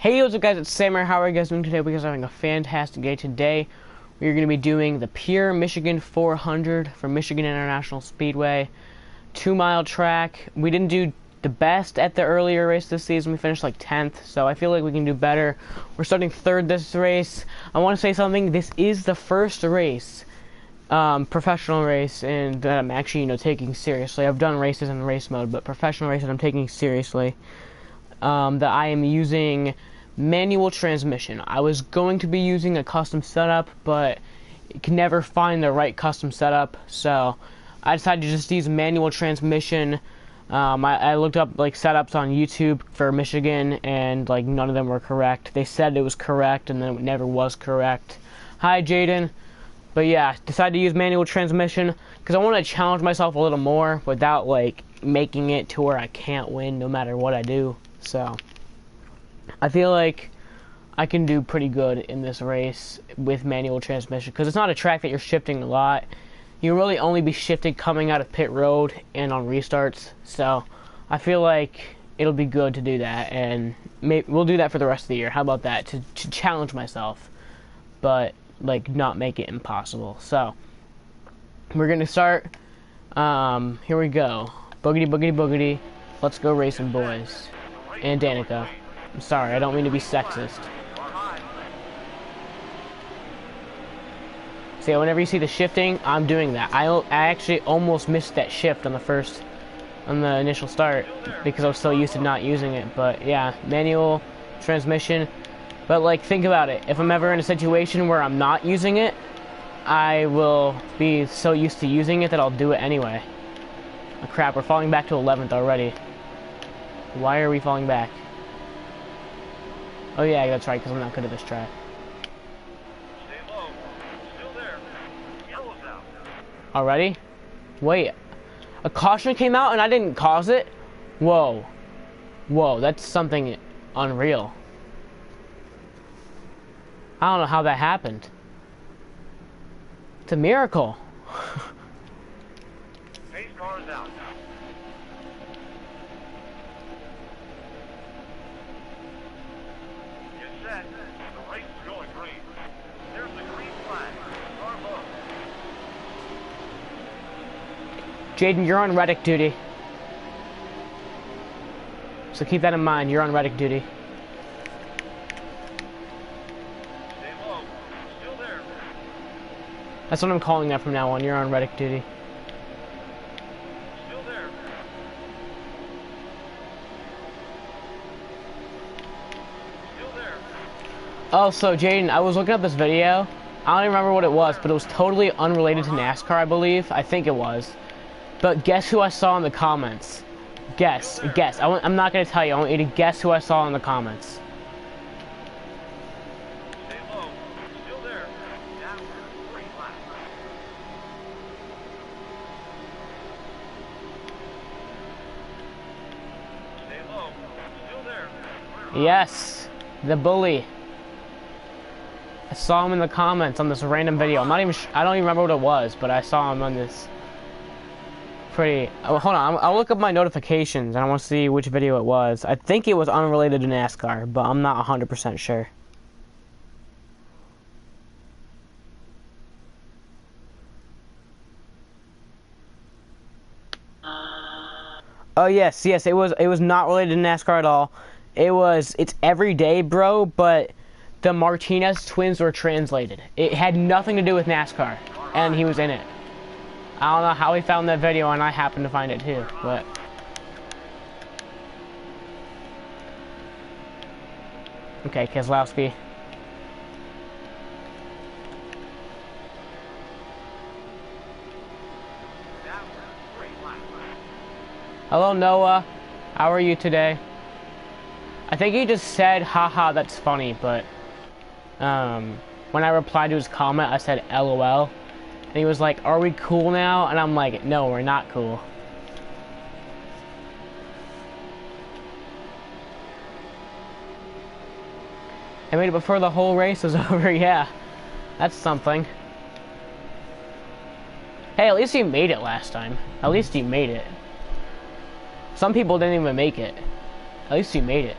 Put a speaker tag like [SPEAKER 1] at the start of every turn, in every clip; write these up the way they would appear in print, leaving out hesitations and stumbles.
[SPEAKER 1] Hey, what's up guys, it's Samer. How are you guys doing today? We guys are having a fantastic day today. We're going to be doing the Pure Michigan 400 from Michigan International Speedway. 2-mile track. We didn't do the best at the earlier race this season. We finished like 10th, so I feel like we can do better. We're starting 3rd this race. I want to say something. This is the first race, professional race, and that I'm actually, taking seriously. I've done races in race mode, but professional races I'm taking seriously. That I am using manual transmission. I was going to be using a custom setup, but you can never find the right custom setup, so I decided to just use manual transmission. I looked up like setups on YouTube for Michigan, and like none of them were correct. They said it was correct, and then it never was correct. Hi, Jaden. But yeah, decided to use manual transmission because I want to challenge myself a little more without like making it to where I can't win no matter what I do. So I feel like I can do pretty good in this race with manual transmission because it's not a track that you're shifting a lot. You really only be shifting coming out of pit road and on restarts. So I feel like it'll be good to do that, and we'll do that for the rest of the year. How about that? To challenge myself, but like not make it impossible. So we're gonna start. Here we go. Boogity boogity boogity. Let's go racing, boys. And Danica. I'm sorry, I don't mean to be sexist. See, whenever you see the shifting, I'm doing that. I actually almost missed that shift on the initial start because I was so used to not using it. But yeah, manual transmission. But like, think about it. If I'm ever in a situation where I'm not using it, I will be so used to using it that I'll do it anyway. Oh, crap, we're falling back to 11th already. Why are we falling back? Oh yeah, that's right, because I'm not good at this track.
[SPEAKER 2] Stay low. Still there. Yellow's out.
[SPEAKER 1] Already? Wait. A caution came out and I didn't cause it? Whoa. Whoa, that's something unreal. I don't know how that happened. It's a miracle.
[SPEAKER 2] Pace car is out. Get set. The race is going green. There's the green flag. Car low.
[SPEAKER 1] Jaden, you're on Reddick duty. So keep that in mind, you're on Reddick duty.
[SPEAKER 2] Stay low. Still there.
[SPEAKER 1] That's what I'm calling that from now on, you're on Reddick duty.
[SPEAKER 2] Still there. Still there.
[SPEAKER 1] Oh, so Jaden, I was looking up this video. I don't even remember what it was, but it was totally unrelated to NASCAR, I believe. I think it was. But guess who I saw in the comments? Guess. I'm not going to tell you. I want you to guess who I saw in the comments.
[SPEAKER 2] Stay low. Still there. Down. Green flag. Stay low. Still there.
[SPEAKER 1] Yes, the bully. I saw him in the comments on this random video. I don't even remember what it was, but I saw him on this pretty... Oh, hold on, I'll look up my notifications and I want to see which video it was. I think it was unrelated to NASCAR, but I'm not 100% sure. Oh yes, it was not related to NASCAR at all. It's every day, bro, but the Martinez twins were translated. It had nothing to do with NASCAR, and he was in it. I don't know how he found that video, and I happened to find it too, but... Okay, Keselowski.
[SPEAKER 2] Down. Green flag.
[SPEAKER 1] Hello, Noah. How are you today? I think he just said, haha, that's funny, but... when I replied to his comment, I said, LOL. And he was like, are we cool now? And I'm like, no, we're not cool. I made it before the whole race was over, yeah. That's something. Hey, at least you made it last time. At least you made it. Some people didn't even make it. At least you made it.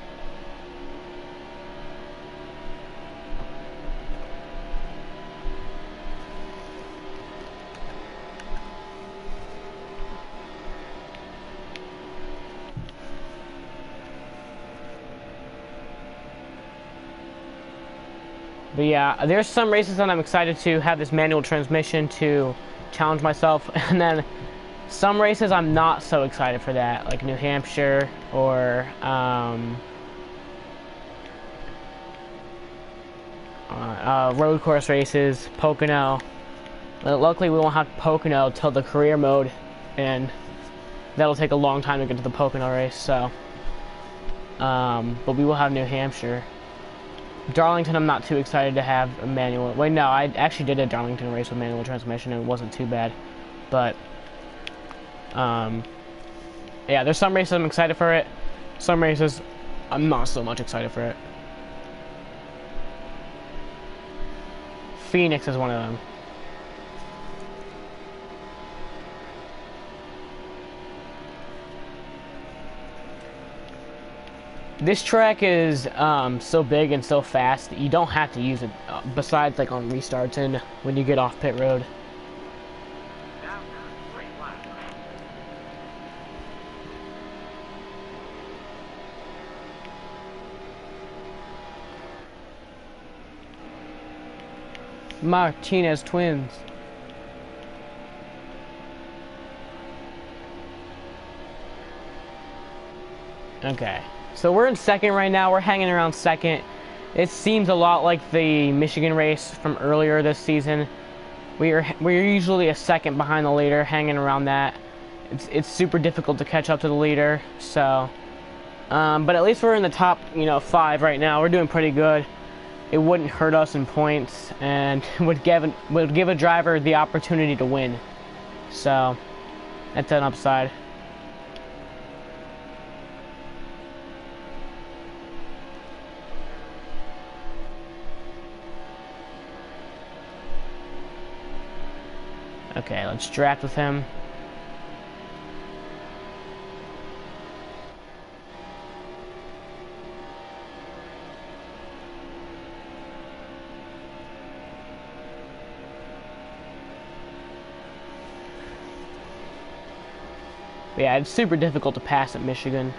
[SPEAKER 1] But yeah, there's some races that I'm excited to have this manual transmission to challenge myself, and then some races I'm not so excited for that, like New Hampshire or road course races, Pocono. Luckily, we won't have Pocono till the career mode, and that'll take a long time to get to the Pocono race. So, but we will have New Hampshire. Darlington, I'm not too excited to have a manual. Wait, no, I actually did a Darlington race with manual transmission, and it wasn't too bad. But, yeah, there's some races I'm excited for it. Some races I'm not so much excited for it. Phoenix is one of them. This track is so big and so fast that you don't have to use it besides like on restarts and when you get off pit road. Martinez twins. Okay. So we're in second right now. We're hanging around second. It seems a lot like the Michigan race from earlier this season. We're usually a second behind the leader, hanging around that. It's super difficult to catch up to the leader. So, but at least we're in the top, 5 right now. We're doing pretty good. It wouldn't hurt us in points, and would give a driver the opportunity to win. So, that's an upside. Okay, let's draft with him. But yeah, it's super difficult to pass at Michigan.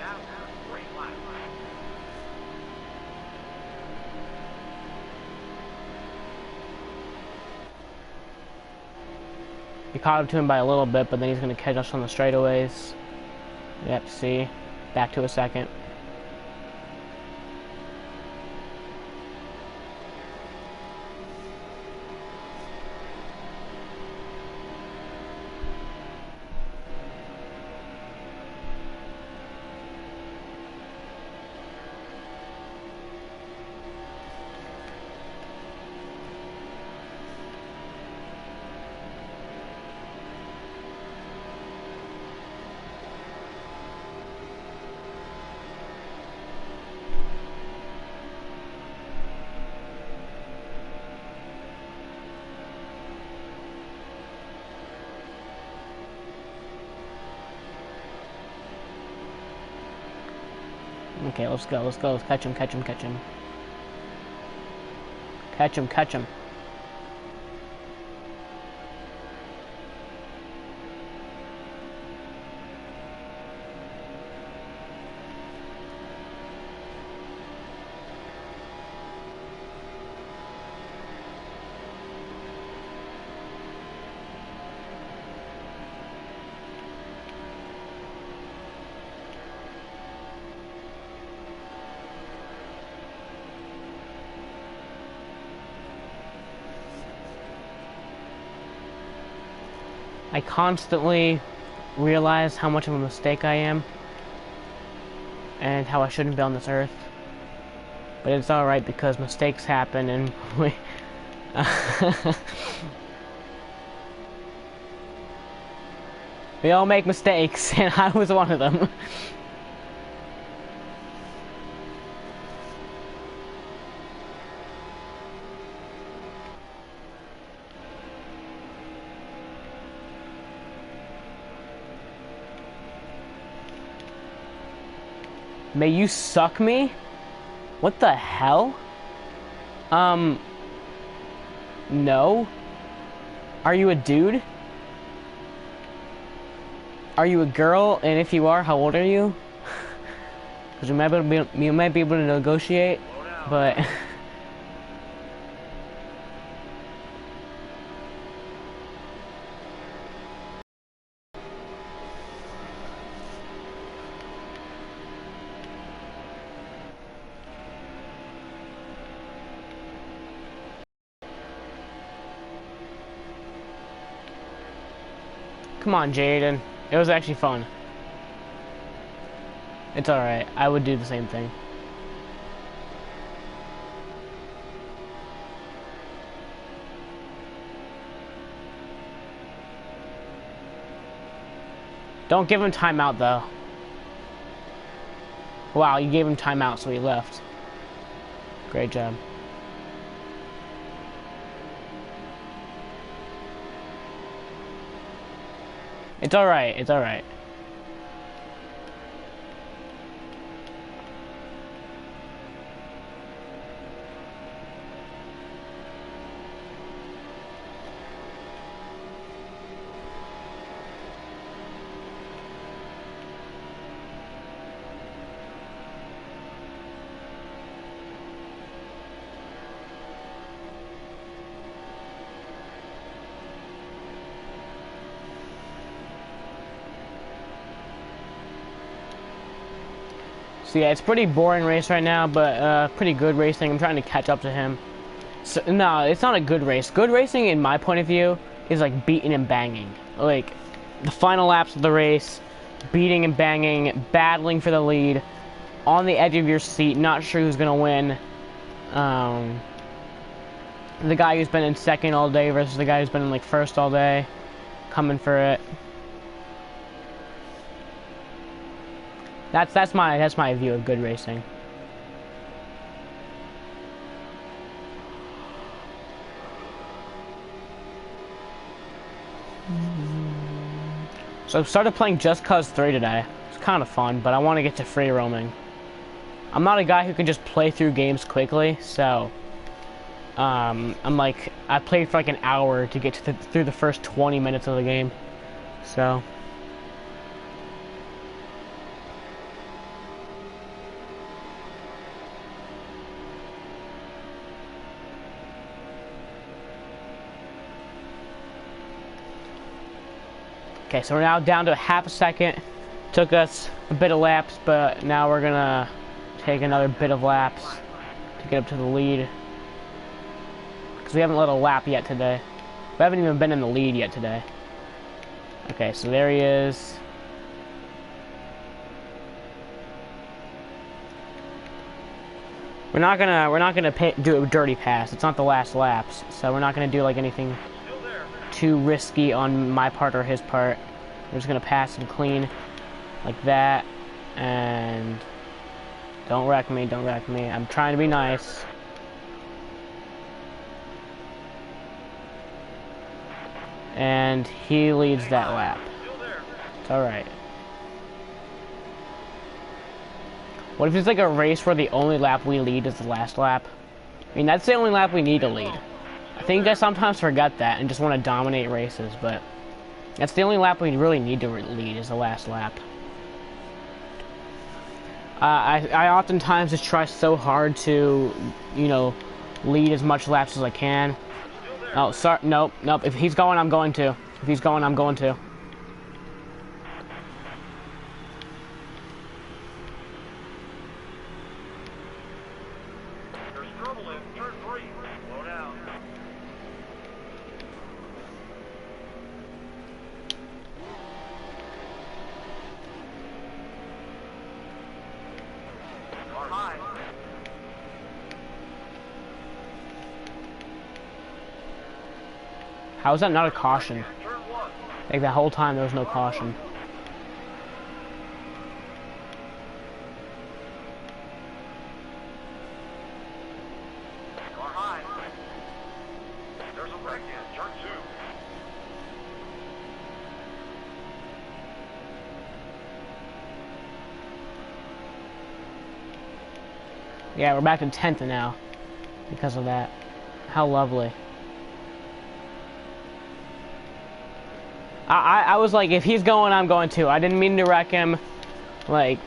[SPEAKER 1] We caught up to him by a little bit, but then he's going to catch us on the straightaways. Yep, see? Back to a second. Okay, let's go, let's go. Let's catch him, catch him, catch him. Catch him, catch him. I constantly realize how much of a mistake I am and how I shouldn't be on this earth. But it's alright because mistakes happen and we... we all make mistakes, and I was one of them. May you suck me? What the hell? No. Are you a dude? Are you a girl? And if you are, how old are you? Because you might be able to negotiate, but... Come on, Jaden. It was actually fun. It's alright. I would do the same thing. Don't give him timeout, though. Wow, you gave him timeout, so he left. Great job. It's alright, it's alright. So yeah, it's a pretty boring race right now, but pretty good racing. I'm trying to catch up to him. So, no, it's not a good race. Good racing, in my point of view, is like beating and banging. Like, the final laps of the race, beating and banging, battling for the lead, on the edge of your seat, not sure who's going to win. The guy who's been in second all day versus the guy who's been in like first all day, coming for it. That's my view of good racing. So I started playing Just Cause 3 today. It's kind of fun, but I want to get to free roaming. I'm not a guy who can just play through games quickly, so I'm like, I played for like an hour to get to through the first 20 minutes of the game. So okay, so we're now down to half a second. Took us a bit of laps, but now we're gonna take another bit of laps to get up to the lead. Because we haven't let a lap yet today. We haven't even been in the lead yet today. Okay, so there he is. We're not gonna do a dirty pass. It's not the last laps, so we're not gonna do like anything too risky on my part or his part. We're just gonna pass him clean like that, and don't wreck me, don't wreck me. I'm trying to be nice. And he leads that lap. It's alright. What if it's like a race where the only lap we lead is the last lap? I mean, that's the only lap we need to lead. I think I sometimes forget that and just want to dominate races, but that's the only lap we really need to lead is the last lap. I oftentimes just try so hard to, you know, lead as much laps as I can. Oh, sorry, nope, nope. If he's going, I'm going to. If he's going, I'm going to.
[SPEAKER 2] There's trouble in turn 3. Slow down. Car high.
[SPEAKER 1] How is that not a caution?
[SPEAKER 2] Turn 1.
[SPEAKER 1] Like that whole time there was no caution.
[SPEAKER 2] Car high. There's a wreck in turn 2.
[SPEAKER 1] Yeah, we're back to 10th now because of that. How lovely. I was like, if he's going, I'm going too. I didn't mean to wreck him. Like,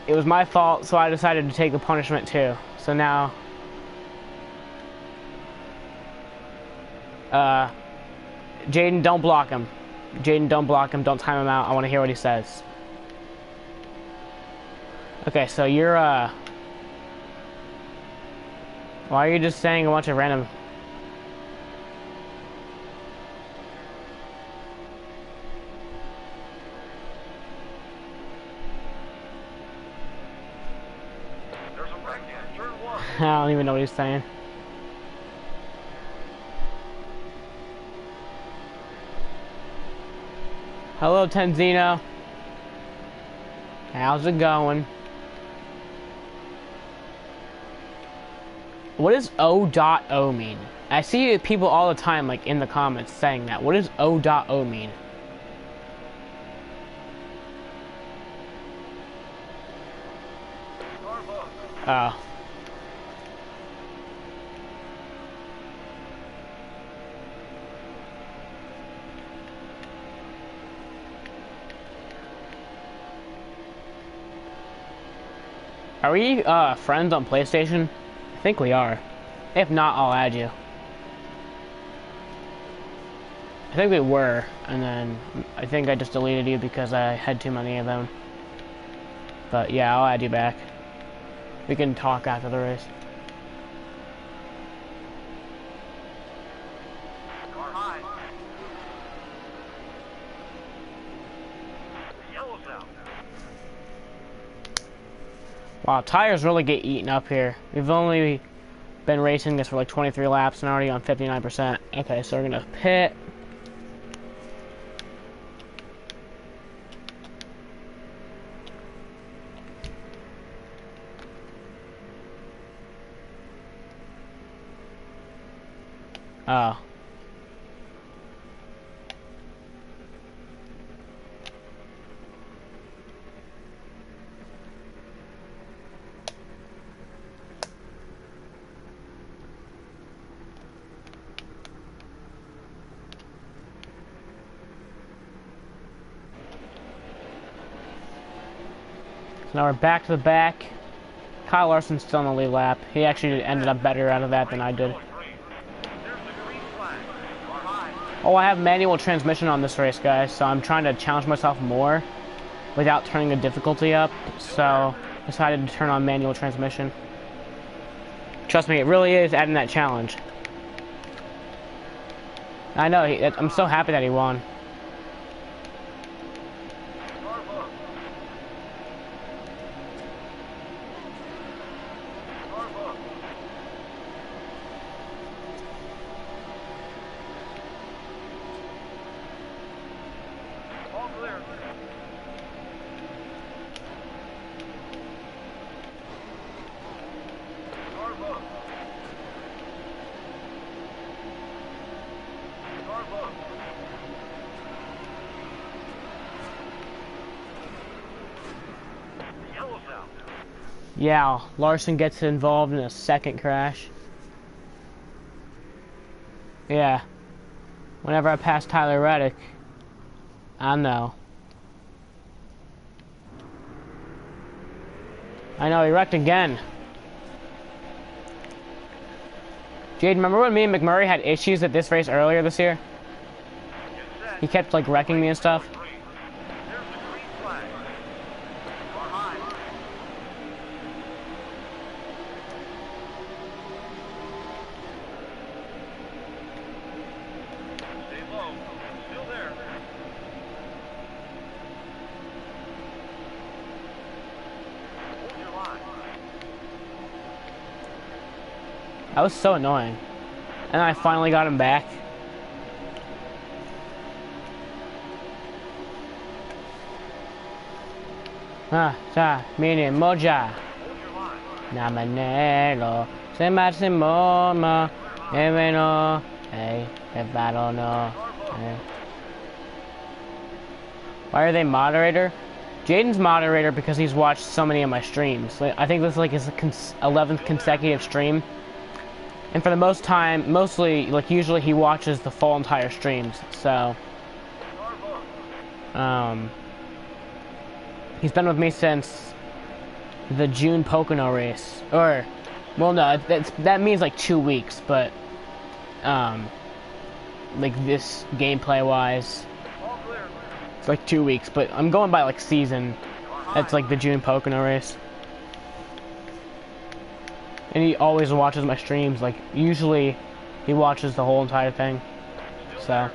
[SPEAKER 1] it was my fault, so I decided to take the punishment too. So now, Jaden, don't block him. Jaden, don't block him. Don't time him out. I want to hear what he says. Okay, so you're, why are you just saying a bunch of random...
[SPEAKER 2] right hand, turn 1.
[SPEAKER 1] I don't even know what he's saying. Hello, Tenzino. How's it going? What does O.O mean? I see people all the time, like, in the comments saying that. What does O.O mean?
[SPEAKER 2] Starbucks.
[SPEAKER 1] Oh. Are we, friends on PlayStation? I think we are. If not, I'll add you. I think we were, and then I think I just deleted you because I had too many of them. But yeah, I'll add you back. We can talk after the race.
[SPEAKER 2] Car high. The yellow's out.
[SPEAKER 1] Wow, tires really get eaten up here. We've only been racing this for like 23 laps and already on 59%. Okay, so we're gonna pit. Oh. So now we're back to the back. Kyle Larson's still on the lead lap. He actually ended up better out of that than I did.
[SPEAKER 2] Going green. There's the green flag. Car high.
[SPEAKER 1] Oh, I have manual transmission on this race, guys, so I'm trying to challenge myself more without turning the difficulty up. So I decided to turn on manual transmission. Trust me, it really is adding that challenge. I know, I'm so happy that he won.
[SPEAKER 2] Starbucks. Starbucks. All clear. Starbucks. Starbucks. The yellow's out.
[SPEAKER 1] Yeah, Larson gets involved in a second crash. Yeah. Whenever I pass Tyler Reddick, I know. I know, he wrecked again. Jade, remember when me and McMurray had issues at this race earlier this year?
[SPEAKER 2] Get set.
[SPEAKER 1] He kept, like, wrecking me and stuff.
[SPEAKER 2] Green. There's the green flag. Car high. Stay low. Still there. Hold your line.
[SPEAKER 1] That was so annoying. And I finally got him back. Mini moja.
[SPEAKER 2] Hold your line.
[SPEAKER 1] Namanelo. Se maximum. Eveno. Hey, if I don't know. Hey. Why are they moderator? Jaden's moderator because he's watched so many of my streams. I think this is like his 11th consecutive stream. And for the most time, mostly, like usually he watches the full entire streams. So, he's been with me since the June Pocono race. Or, well no, that means like 2 weeks, but, like this gameplay wise,
[SPEAKER 2] All clear.
[SPEAKER 1] it's like 2 weeks, but I'm going by like season. That's like the June Pocono race. And he always watches my streams, like usually he watches the whole entire thing. So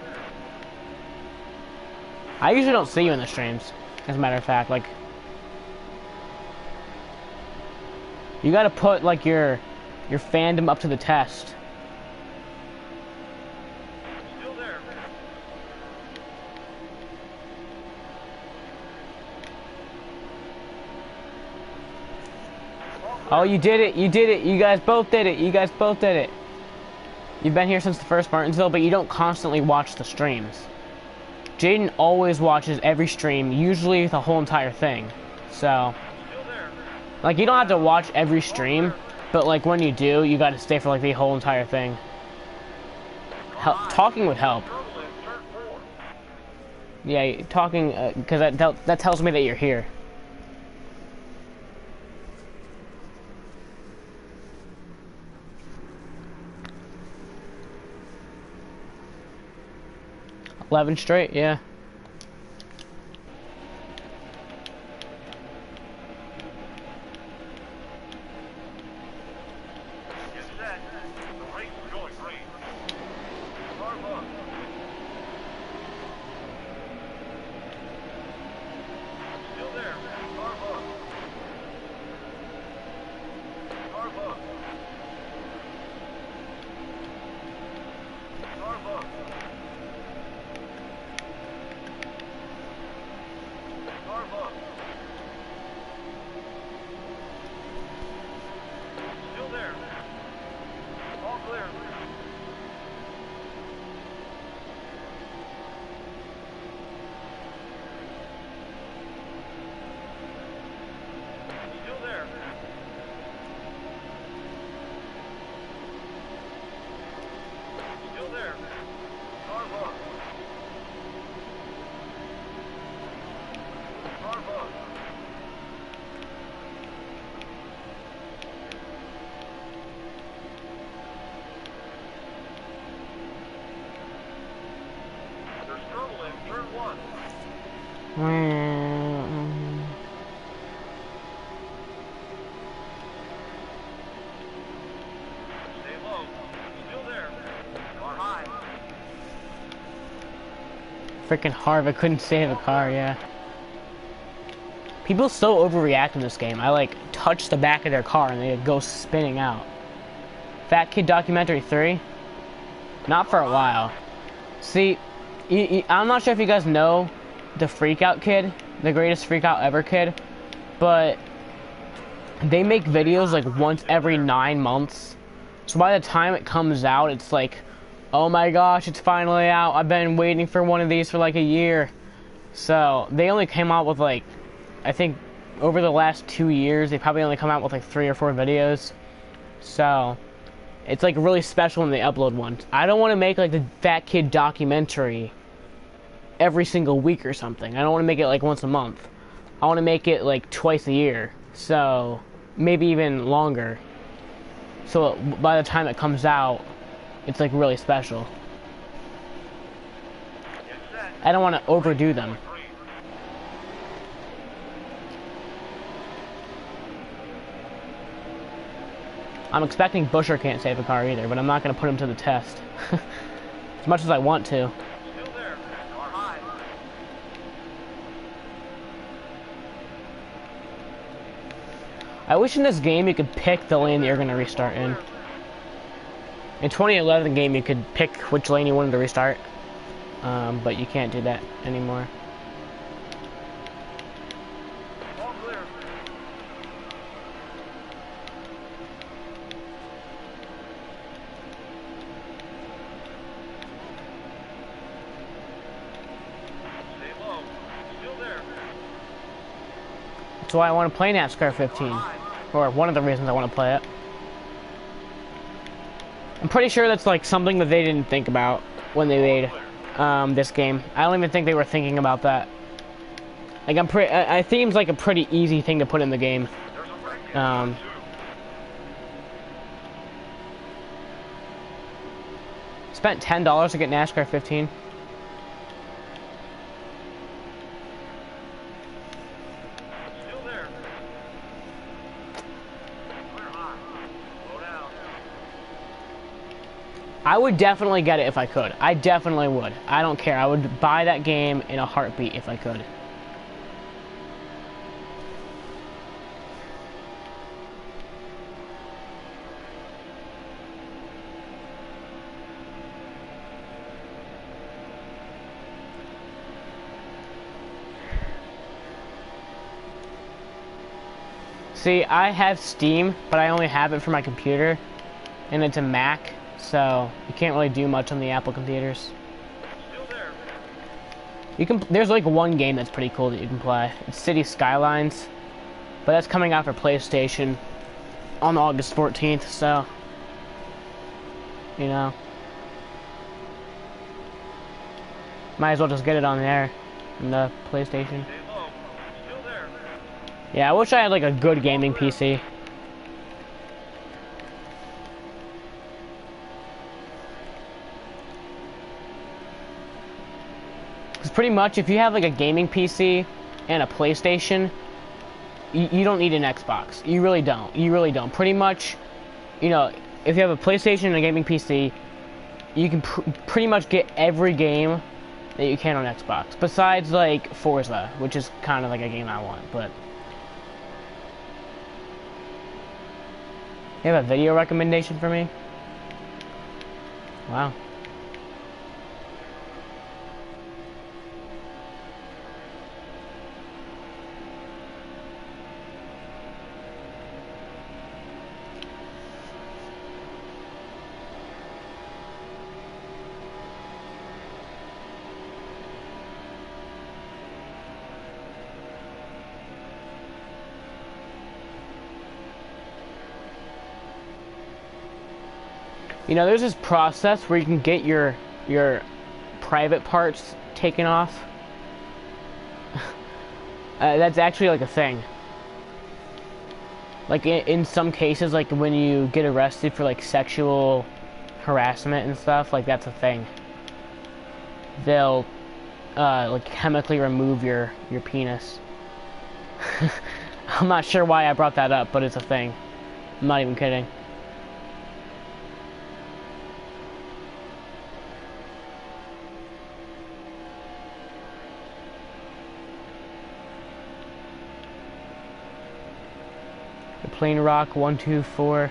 [SPEAKER 1] I usually don't see you in the streams, as a matter of fact, like You gotta put like your fandom up to the test.
[SPEAKER 2] Still there.
[SPEAKER 1] Oh, you did it! You did it! You guys both did it! You guys both did it! You've been here since the first Martinsville, but you don't constantly watch the streams. Jaden always watches every stream, usually the whole entire thing. So,
[SPEAKER 2] Still there.
[SPEAKER 1] like, you don't have to watch every stream, but like when you do, you gotta stay for like the whole entire thing. Talking would help.
[SPEAKER 2] Trouble in turn 4.
[SPEAKER 1] Yeah, talking, because that tells me that you're here. $11 straight, yeah.
[SPEAKER 2] Get set. The race is going great. Car low. Still there. Car low. Car low. Car low. Car low. Still there. All clear. Still there. Still there. Car low. Car low. There's trouble in turn 1. Stay low. Still there. Car high.
[SPEAKER 1] Freaking Harv, couldn't save a car, yeah. People so overreact in this game. I like touch the back of their car and they go spinning out. Fat Kid Documentary 3? Not for a while. See, I'm not sure if you guys know the Freakout Kid, the greatest Freakout ever kid, but they make videos like once every 9 months. So by the time it comes out, it's like, oh my gosh, it's finally out. I've been waiting for one of these for like a year. So they only came out with like, I think over the last 2 years, they probably only come out with like 3 or 4 videos. So it's like really special when they upload one. I don't want to make like the Fat Kid Documentary every single week or something. I don't want to make it like once a month. I want to make it like twice a year. So maybe even longer. So by the time it comes out, it's like really special.
[SPEAKER 2] Get set.
[SPEAKER 1] I don't want to overdo them.
[SPEAKER 2] Green.
[SPEAKER 1] I'm expecting Busher can't save a car either, but I'm not going to put him to the test. As much as I want to.
[SPEAKER 2] Still there. Car high.
[SPEAKER 1] I wish in this game you could pick the lane that you're going to restart in. In 2011 game you could pick which lane you wanted to restart. But you can't do that anymore.
[SPEAKER 2] All clear. Stay low. Still there.
[SPEAKER 1] That's why I want to play NASCAR 15. Or one of the reasons I want to play it. I'm pretty sure that's like something that they didn't think about when they made this game. I don't even think they were thinking about that. Like it seems like a pretty easy thing to put in the game.
[SPEAKER 2] There's a wreck in
[SPEAKER 1] Um,
[SPEAKER 2] turn 2.
[SPEAKER 1] Spent $10 to get NASCAR 15.
[SPEAKER 2] Still there. Clear high. Slow down.
[SPEAKER 1] I would definitely get it if I could. I definitely would. I don't care. I would buy that game in a heartbeat if I could. See, I have Steam, but I only have it for my computer, and it's a Mac, so you can't really do much on the Apple computers.
[SPEAKER 2] Still there.
[SPEAKER 1] You can. There's like one game that's pretty cool that you can play. It's City Skylines, but that's coming out for PlayStation on August 14th. So, you know, might as well just get it on there, on the PlayStation.
[SPEAKER 2] Stay low. Still there.
[SPEAKER 1] Yeah, I wish I had like a good gaming PC. Because pretty much, if you have like a gaming PC and a PlayStation, you don't need an Xbox. You really don't. You really don't. Pretty much, you know, if you have a PlayStation and a gaming PC, you can pretty much get every game that you can on Xbox. Besides like Forza, which is kind of like a game I want, but. You have a video recommendation for me? Wow. You know, there's this process where you can get your private parts taken off. That's actually like a thing. Like in some cases, like when you get arrested for like sexual harassment and stuff, like that's a thing. They'll like chemically remove your penis. I'm not sure why I brought that up, but it's a thing. I'm not even kidding. Plain Rock 124.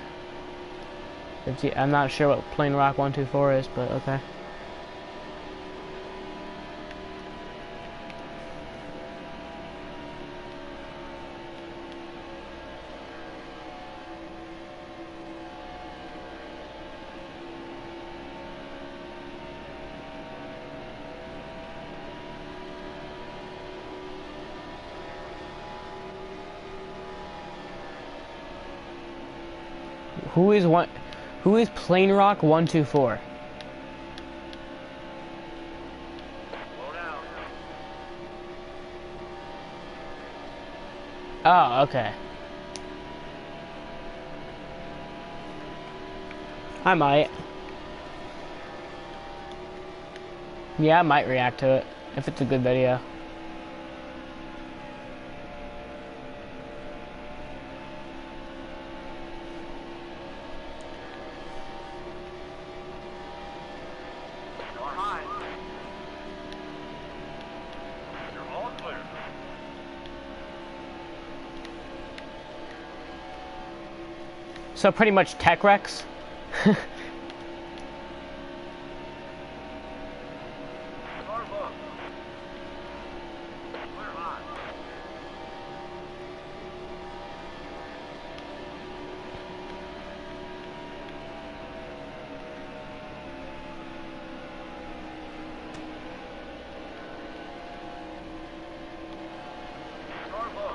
[SPEAKER 1] I'm not sure what Plain Rock 124 is, but okay. Who is Plain Rock 124?
[SPEAKER 2] Slow down.
[SPEAKER 1] Oh, okay. I might. Yeah, I might react to it if it's a good video.
[SPEAKER 2] You're high. You're all clear.
[SPEAKER 1] So pretty much tech wrecks.
[SPEAKER 2] Car low. Clear high. Car low.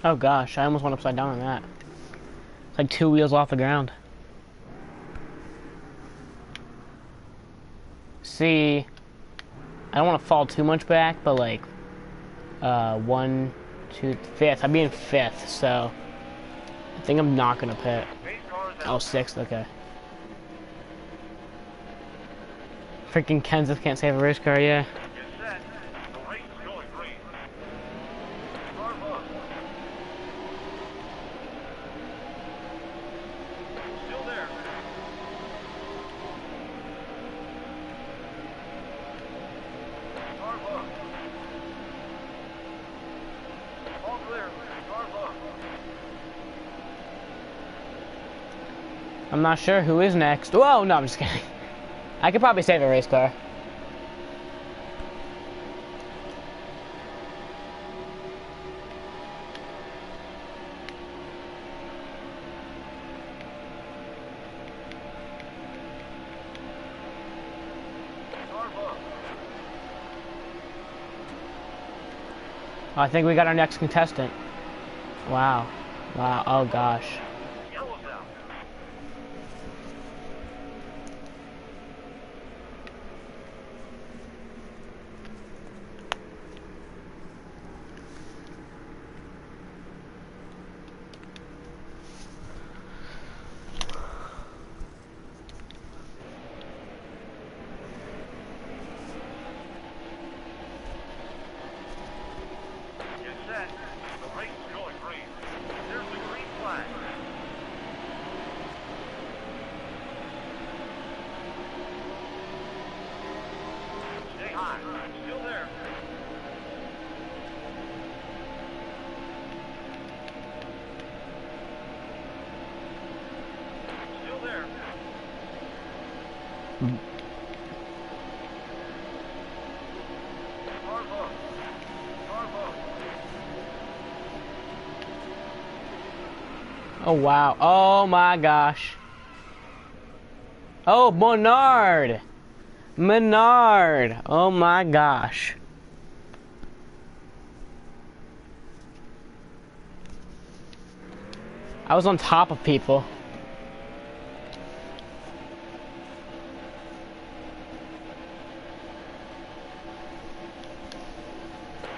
[SPEAKER 1] Oh gosh, I almost went upside down on that. It's like 2 wheels off the ground. See, I don't want to fall too much back, but like, 1, 2, 5th. I'd be in 5th, so I think I'm not gonna pit.
[SPEAKER 2] Main car is
[SPEAKER 1] Oh,
[SPEAKER 2] out.
[SPEAKER 1] 6th, okay. Freaking Kenseth can't save a race car, yeah.
[SPEAKER 2] Get set. The race is going green. Car low. Still there. Car low. All clear. Car low.
[SPEAKER 1] I'm not sure who is next. Whoa, no, I'm just kidding. I could probably save a race car. I think we got our next contestant. Wow. Wow. Oh gosh.
[SPEAKER 2] Yellow's out. Get set. The race is going green. There's the green flag. Stay high. Still there. Still there. Car low. Car low.
[SPEAKER 1] Oh wow. Oh my gosh. Oh, Bernard. Menard. Oh my gosh. I was on top of people.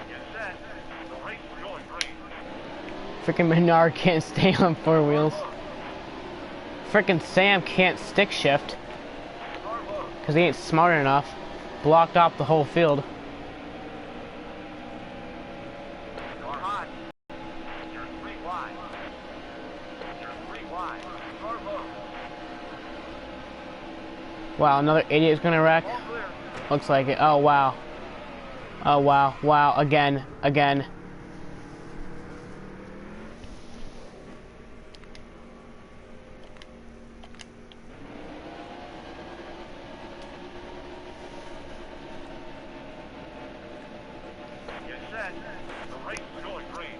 [SPEAKER 2] Get set. The race is going green.
[SPEAKER 1] Freaking Menard can't stay on four wheels. Freaking Sam can't stick shift
[SPEAKER 2] Car low.
[SPEAKER 1] because he ain't smart enough. Blocked off the whole field.
[SPEAKER 2] Car high. You're 3 wide. You're 3 wide. Car low.
[SPEAKER 1] Wow, another idiot's gonna wreck.
[SPEAKER 2] All clear.
[SPEAKER 1] Looks like it. Oh wow. Oh wow. Wow. Again. Again.
[SPEAKER 2] Get set. The race is going green.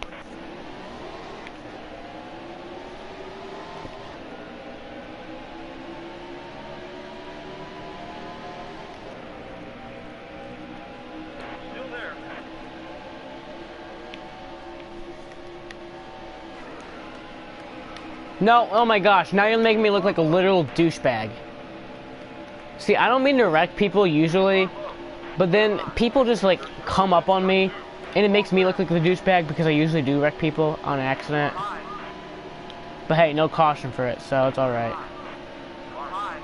[SPEAKER 2] Still there.
[SPEAKER 1] No. Oh my gosh. Now you're making me look like a literal douchebag. See, I don't mean to wreck people usually, but then people just like come up on me, and it makes me look like the douchebag because I usually do wreck people on accident.
[SPEAKER 2] High.
[SPEAKER 1] But hey, no caution for it, so it's alright.
[SPEAKER 2] Car high.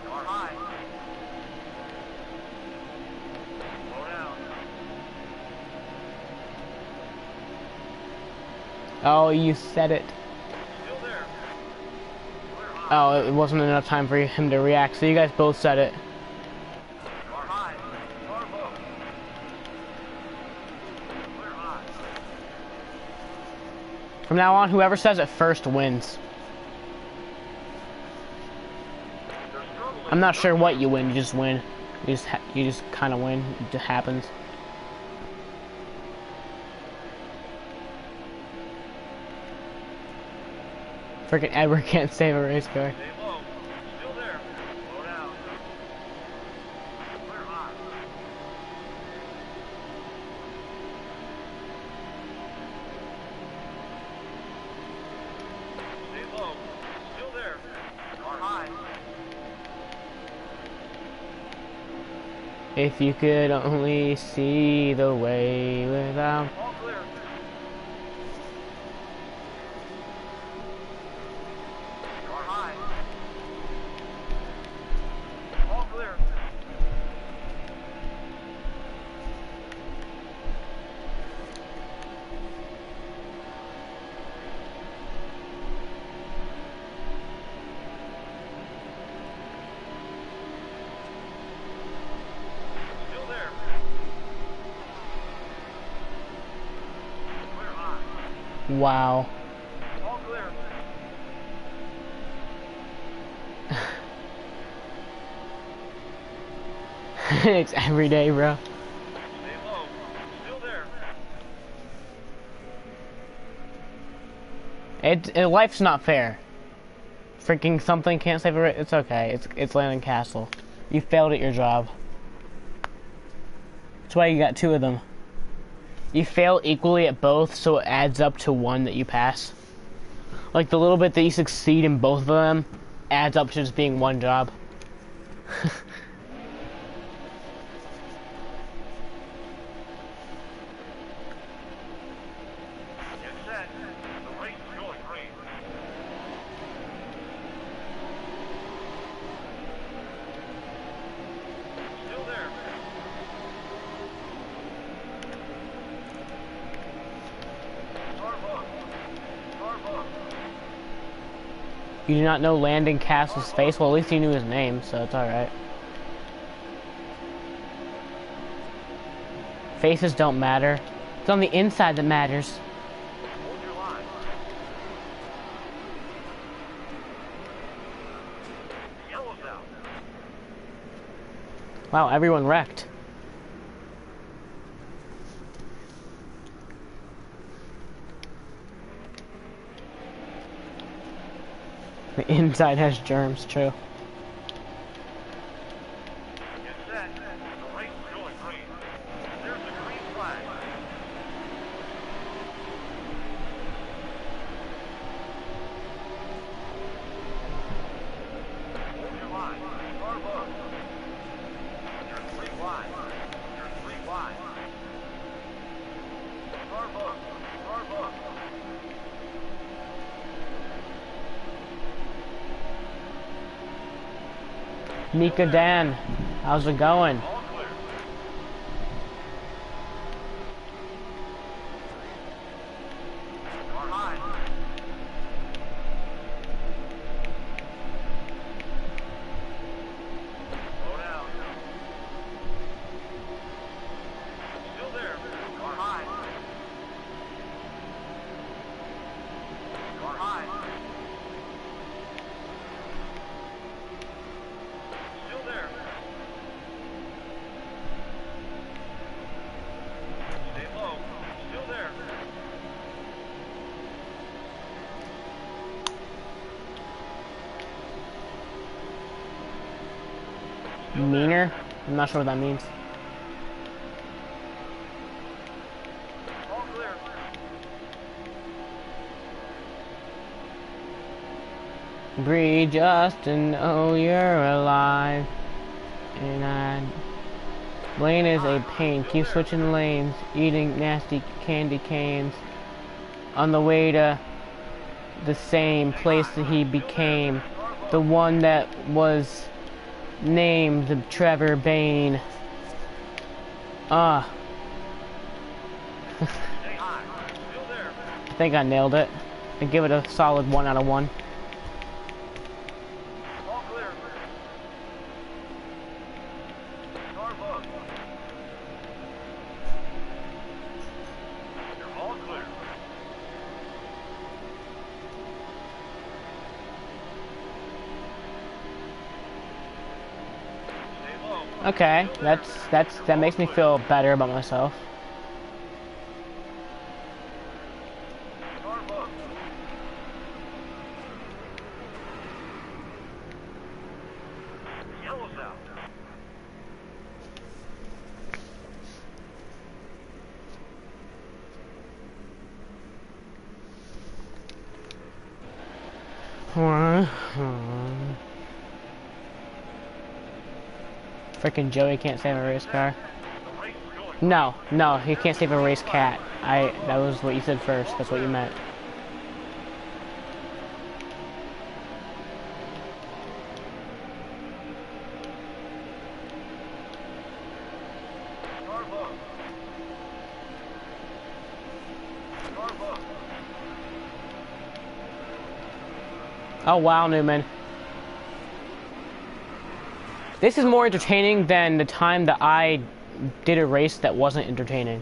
[SPEAKER 2] Car high. Slow down.
[SPEAKER 1] Oh, you said it.
[SPEAKER 2] Still there. Clear high.
[SPEAKER 1] Oh, it wasn't enough time for him to react, so you guys both said it.
[SPEAKER 2] Car high. Car low. Clear high.
[SPEAKER 1] From now on, whoever says it first wins.
[SPEAKER 2] They're struggling.
[SPEAKER 1] I'm not sure what you win, you just win. You just kind of win. It just happens. Freaking Edward can't save a race car.
[SPEAKER 2] Stay low. Still there. Slow down. Clear high. Stay low. Still there. Car high.
[SPEAKER 1] If you could only see the way without...
[SPEAKER 2] All clear. Car high. All clear. Still there. Clear high.
[SPEAKER 1] Wow.
[SPEAKER 2] All clear.
[SPEAKER 1] It's every day, bro.
[SPEAKER 2] Stay low. Still there.
[SPEAKER 1] Life's not fair. Freaking something can't save a race. It's okay. It's Landon Castle. You failed at your job. That's why you got two of them. You fail equally at both, so it adds up to one that you pass. Like the little bit that you succeed in both of them adds up to just being one job.
[SPEAKER 2] Get set. The race is going green. Still there.
[SPEAKER 1] You do not know Landon Castle's face? Well, at least you knew his name, so it's alright. Faces don't matter. It's on the inside that matters.
[SPEAKER 2] Hold your line. The yellow's out.
[SPEAKER 1] Wow, everyone wrecked. The inside has germs, true.
[SPEAKER 2] Get set. The race is going green. There's the green flag. Hold your line. Car low. You're 3 wide. You're 3 wide. Car low. Car low.
[SPEAKER 1] Mika Dan, how's it going?
[SPEAKER 2] All clear. Car high. Slow down. Still there. Car high. Car high. Still there. Stay low. Still there.
[SPEAKER 1] Meaner? I'm not sure what that means.
[SPEAKER 2] All clear.
[SPEAKER 1] Breathe just to know you're alive. And Blaine is a pain. Keep switching lanes, eating nasty candy canes. On the way to the same place that he became. The one that was named the Trevor Bain.
[SPEAKER 2] Stay high. Still there.
[SPEAKER 1] I think I nailed it. I give it a solid 1 out of 1.
[SPEAKER 2] All clear. Car low. You're all clear. Stay low.
[SPEAKER 1] Okay, that makes me feel better about myself.
[SPEAKER 2] Car low. The yellow's out.
[SPEAKER 1] Frickin' Joey can't save a race car.
[SPEAKER 2] The race is going.
[SPEAKER 1] No, he can't save a race cat. That was what you said first. That's what you meant.
[SPEAKER 2] Car low. Car low.
[SPEAKER 1] Oh wow, Newman. This is more entertaining than the time that I did a race that wasn't entertaining.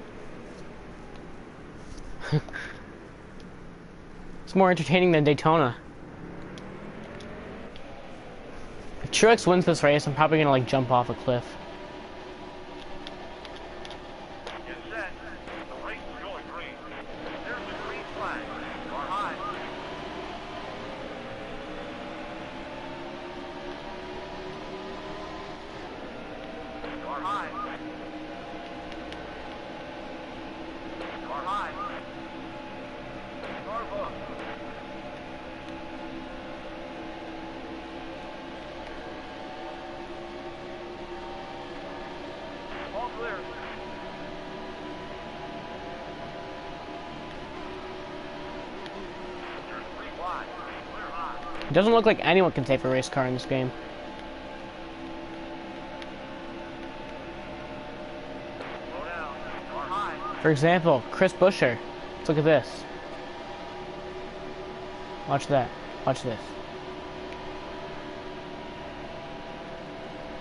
[SPEAKER 1] It's more entertaining than Daytona. If Truex wins this race, I'm probably gonna like jump off a cliff.
[SPEAKER 2] Get set. The race is going green. There's the green flag. Car high. Car high.
[SPEAKER 1] It doesn't look like anyone can save a race car in this game.
[SPEAKER 2] Slow down. Car high.
[SPEAKER 1] For example, Chris Buescher. Let's look at this. Watch that. Watch this.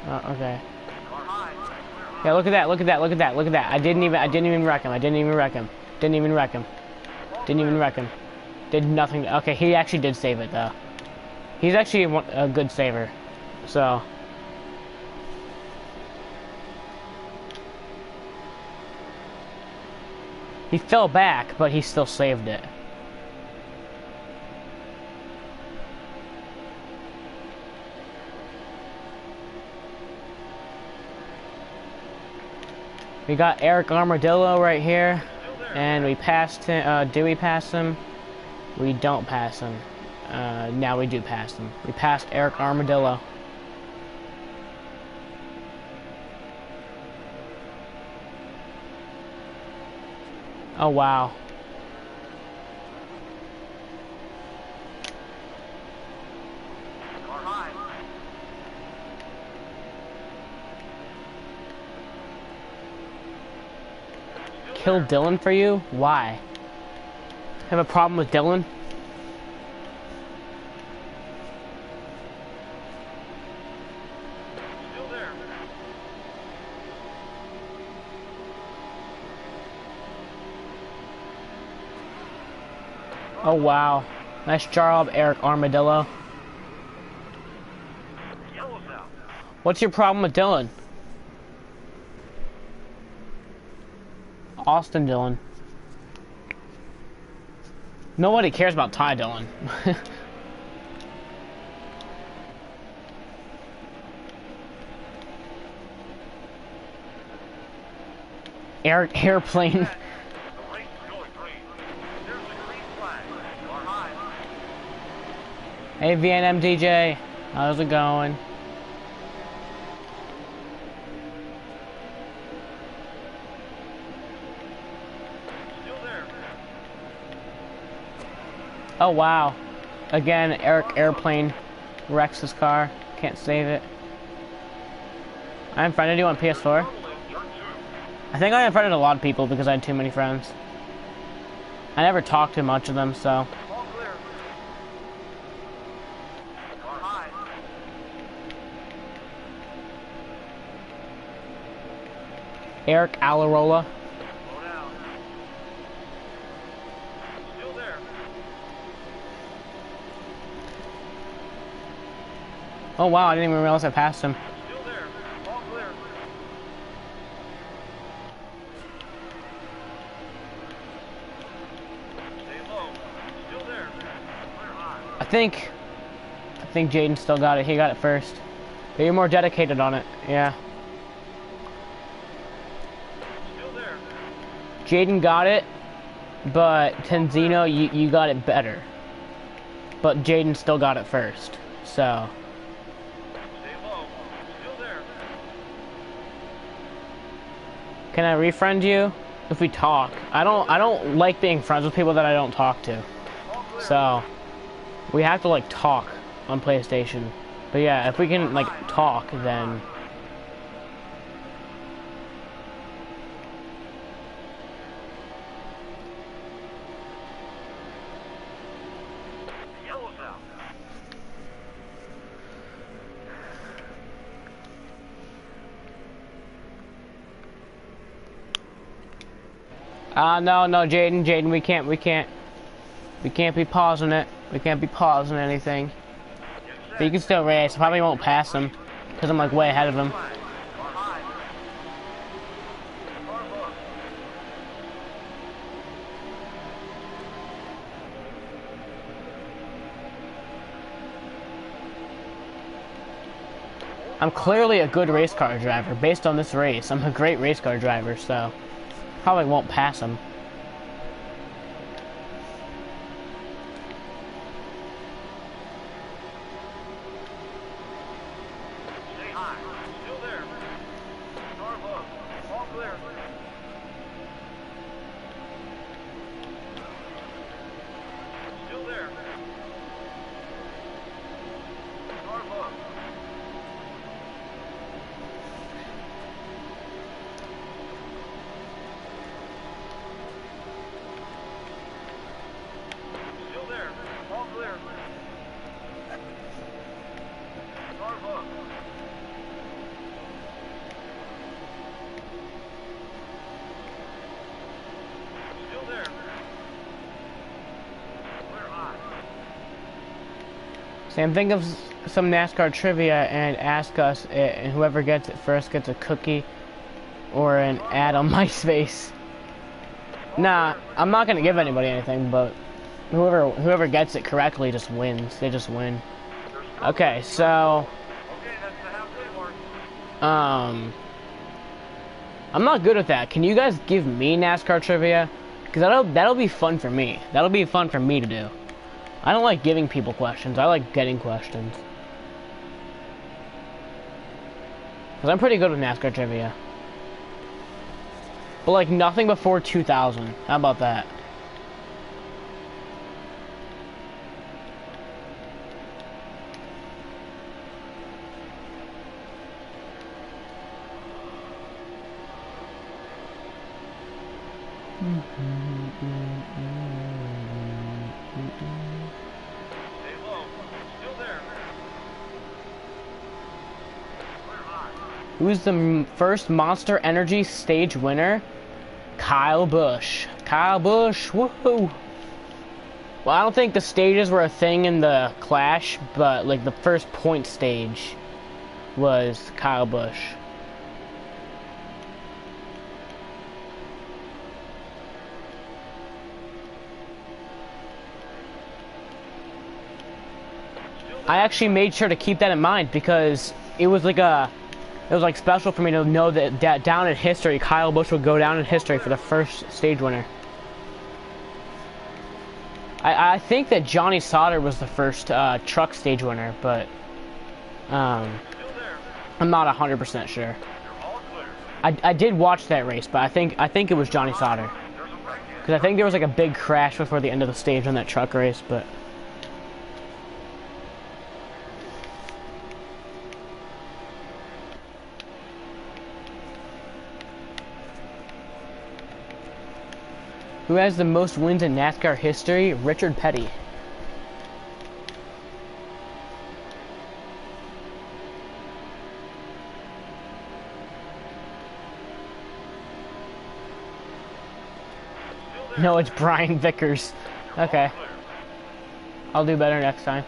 [SPEAKER 1] Okay.
[SPEAKER 2] Car high.
[SPEAKER 1] Yeah, look at that. Look at that. Look at that. Look at that. I didn't even wreck him. I didn't even wreck him. Didn't even wreck him. Didn't even wreck him. Did nothing. Okay, he actually did save it though. He's actually a good saver. So. He fell back, but he still saved it. We got Eric Armadillo right here, and we passed him. Do we pass him? We don't pass him. Now we do pass him. We passed Eric Armadillo. Oh wow.
[SPEAKER 2] Car high.
[SPEAKER 1] Kill Dylan for you? Why? Have a problem with Dylan?
[SPEAKER 2] Still there.
[SPEAKER 1] Oh wow. Nice job, Eric Armadillo.
[SPEAKER 2] Yellow's out.
[SPEAKER 1] What's your problem with Dylan? Austin Dillon. Nobody cares about Ty Dillon. Eric Airplane.
[SPEAKER 2] The race is going green. There's a green flag. Car high.
[SPEAKER 1] Hey VNM DJ, how's it going?
[SPEAKER 2] Still there.
[SPEAKER 1] Oh wow. Again, Eric Airplane wrecks his car. Can't save it. I unfriended you on PS4. I think I unfriended a lot of people because I had too many friends. I never talked to much of them, so.
[SPEAKER 2] All clear. Car high.
[SPEAKER 1] Eric Alarola.
[SPEAKER 2] Slow down. Still there.
[SPEAKER 1] Oh wow, I didn't even realize I passed him.
[SPEAKER 2] Still there. All clear. Stay low. Still there. Clear high.
[SPEAKER 1] I think Jaden still got it. He got it first. But you're more dedicated on it. Yeah.
[SPEAKER 2] Still there.
[SPEAKER 1] Jaden got it, but Tenzino, you got it better. But Jaden still got it first. So.
[SPEAKER 2] Stay low. Still there.
[SPEAKER 1] Can I refriend you? If we talk. I don't like being friends with people that I don't talk to.
[SPEAKER 2] All clear.
[SPEAKER 1] So we have to like talk on PlayStation. But yeah, if we can like talk, then
[SPEAKER 2] Yellow's out.
[SPEAKER 1] no, Jaden, we can't be pausing it. We can't be pausing anything. But you can still race. I probably won't pass him because I'm like way ahead of him.
[SPEAKER 2] Flag. Car high. Car low.
[SPEAKER 1] I'm clearly a good race car driver based on this race. I'm a great race car driver, so probably won't pass him.
[SPEAKER 2] Stay high. Still there. Car low. All clear. Still there.
[SPEAKER 1] Sam, think of some NASCAR trivia and ask us, and whoever gets it first gets a cookie or an ad on MySpace. Nah, I'm not gonna give anybody anything, but whoever gets it correctly just wins. They just win. Okay, so
[SPEAKER 2] Okay, that's the halfway mark.
[SPEAKER 1] I'm not good at that. Can you guys give me NASCAR trivia? Because that'll be fun for me. That'll be fun for me to do. I don't like giving people questions. I like getting questions. Because I'm pretty good with NASCAR trivia. But like nothing before 2000. How about that?
[SPEAKER 2] Stay low. Still there. Clear high.
[SPEAKER 1] Who's the first Monster Energy stage winner? Kyle Busch. Kyle Busch, woohoo! Well, I don't think the stages were a thing in the Clash, but like the first point stage was Kyle Busch. I actually made sure to keep that in mind because it was like special for me to know that down in history, Kyle Busch would go down in history for the first stage winner. I think that Johnny Sauter was the first truck stage winner, but I'm not 100% sure.
[SPEAKER 2] You're all clear.
[SPEAKER 1] I did watch that race, but I think it was Johnny Sauter
[SPEAKER 2] There's a break in.
[SPEAKER 1] because I think there was like a big crash before the end of the stage on that truck race, but. Who has the most wins in NASCAR history? Richard Petty.
[SPEAKER 2] Still there.
[SPEAKER 1] No, it's Brian Vickers. Okay,
[SPEAKER 2] Clear.
[SPEAKER 1] I'll do better next time.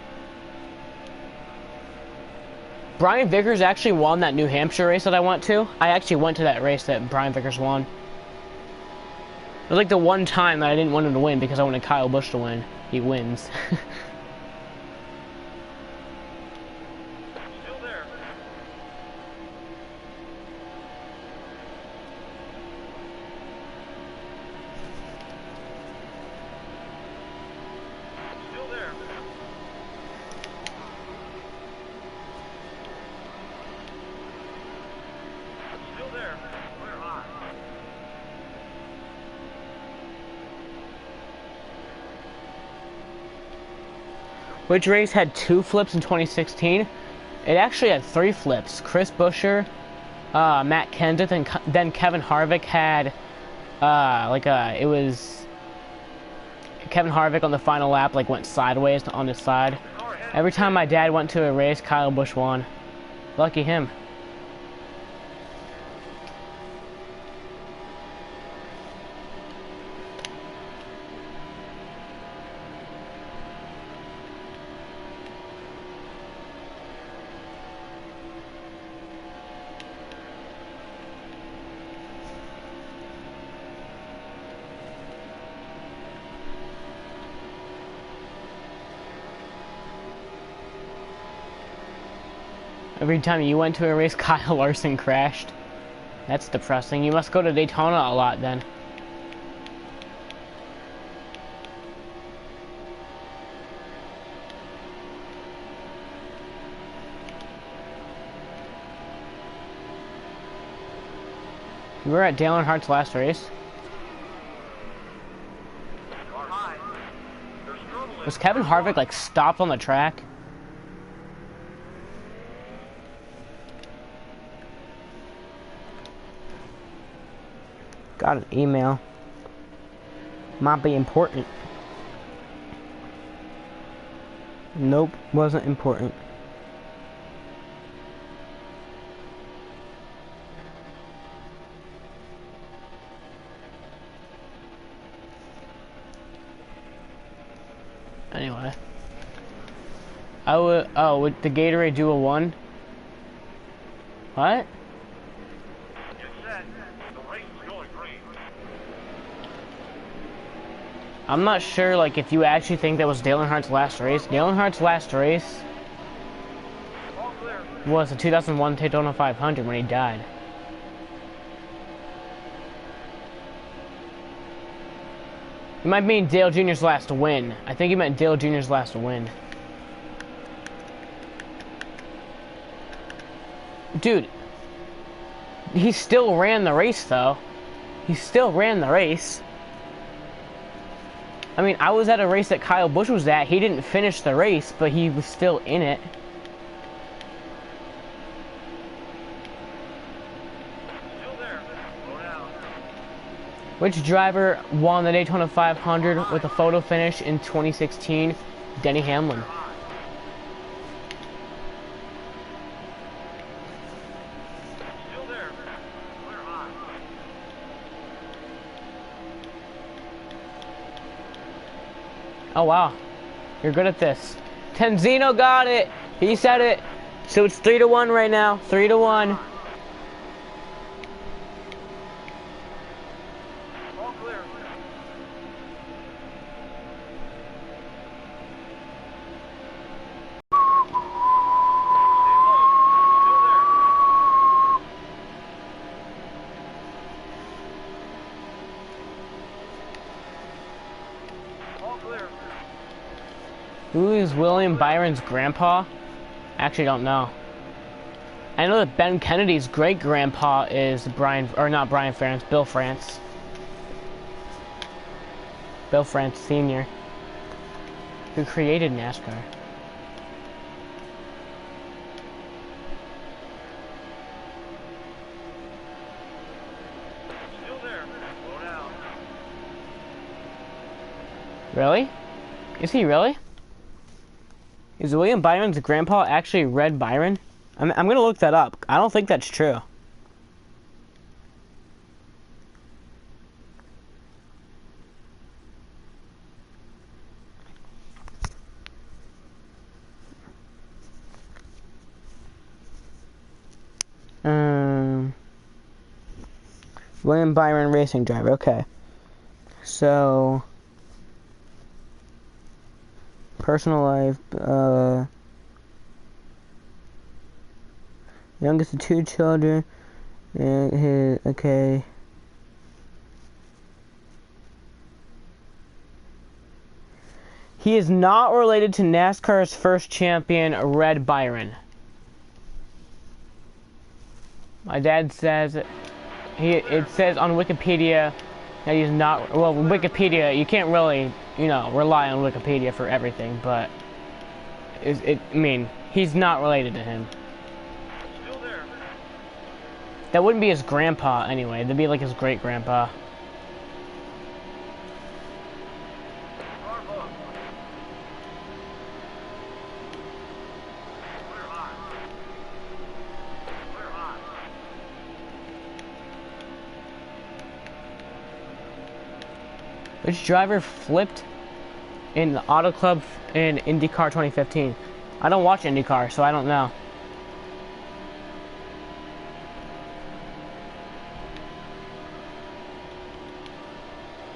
[SPEAKER 1] Brian Vickers actually won that New Hampshire race that I went to. I actually went to that race that Brian Vickers won. It was like the one time that I didn't want him to win because I wanted Kyle Busch to win. He wins.
[SPEAKER 2] Still there. Still there. Still there. Clear high.
[SPEAKER 1] Which race had 2 flips in 2016? It actually had 3 flips. Chris Buescher, Matt Kenseth, and then Kevin Harvick had, it was Kevin Harvick on the final lap, like went sideways on his side.
[SPEAKER 2] Car ahead.
[SPEAKER 1] Every time my dad went to a race, Kyle Busch won. Lucky him. Every time you went to a race, Kyle Larson crashed. That's depressing. You must go to Daytona a lot then. You were at Dale Earnhardt's last race?
[SPEAKER 2] Car high. They're struggling.
[SPEAKER 1] Was Kevin Harvick like stopped on the track? Got an email. Might be important. Nope, wasn't important. Anyway. I would. Oh, would the Gatorade do a 1? What?
[SPEAKER 2] Get set. The race is going green.
[SPEAKER 1] I'm not sure, like, if you actually think that was Dale Earnhardt's last race. Dale Earnhardt's last race
[SPEAKER 2] All clear.
[SPEAKER 1] was the 2001 Daytona 500 when he died. You might mean Dale Jr.'s last win. I think he meant Dale Jr.'s last win. Dude, he still ran the race, though. He still ran the race. I mean, I was at a race that Kyle Busch was at. He didn't finish the race, but he was still in it.
[SPEAKER 2] Still there. Slow down.
[SPEAKER 1] Which driver won the Daytona 500 with a photo finish in 2016? Denny Hamlin.
[SPEAKER 2] Still there. Clear high.
[SPEAKER 1] Oh, wow. You're good at this. Tenzino got it. He said it. So it's 3-1 right now. 3-1.
[SPEAKER 2] All clear. All clear.
[SPEAKER 1] Who is William Byron's grandpa? I actually don't know. I know that Ben Kennedy's great-grandpa is Bill France. Bill France Sr., who created NASCAR.
[SPEAKER 2] Still there. Slow down.
[SPEAKER 1] Really? Is he really? Is William Byron's grandpa actually Red Byron? I'm gonna look that up. I don't think that's true. William Byron racing driver. Okay. So personal life, youngest of 2 children, and okay. He is not related to NASCAR's first champion, Red Byron. My dad says, it says on Wikipedia that he's not, well, Wikipedia, you can't really, rely on Wikipedia for everything, but, I mean, he's not related to him.
[SPEAKER 2] Still there.
[SPEAKER 1] That wouldn't be his grandpa, anyway. That'd be like his great-grandpa.
[SPEAKER 2] Car book. Clear high. Clear high.
[SPEAKER 1] Which driver flipped in the Auto Club in IndyCar 2015? I don't watch IndyCar, so I don't know.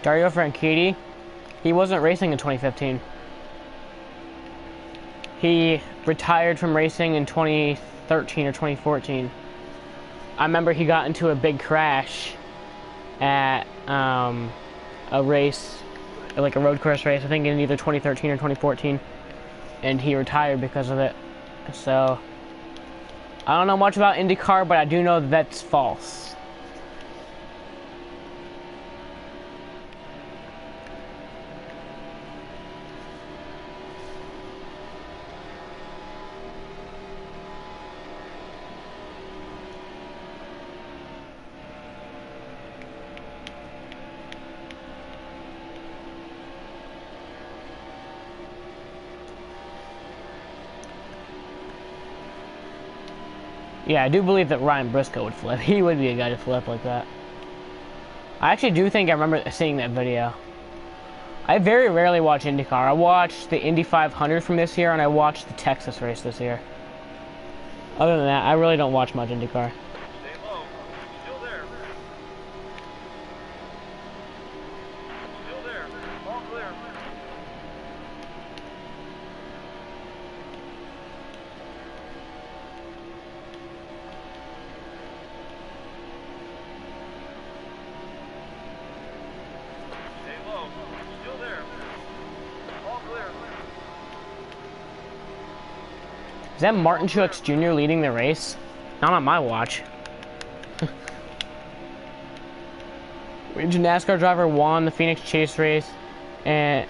[SPEAKER 1] Dario Franchitti, he wasn't racing in 2015. He retired from racing in 2013 or 2014. I remember he got into a big crash at a race, like a road course race, I think in either 2013 or 2014, and he retired because of it. So I don't know much about IndyCar, but I do know that that's false. Yeah, I do believe that Ryan Briscoe would flip. He would be a guy to flip like that. I actually do think I remember seeing that video. I very rarely watch IndyCar. I watched the Indy 500 from this year, and I watched the Texas race this year. Other than that, I really don't watch much IndyCar.
[SPEAKER 2] Stay low. Still there. Still there. All clear. Stay low. Still there. All clear.
[SPEAKER 1] Is that Martin Truex Jr. leading the race? Not on my watch. Which NASCAR driver won the Phoenix Chase race and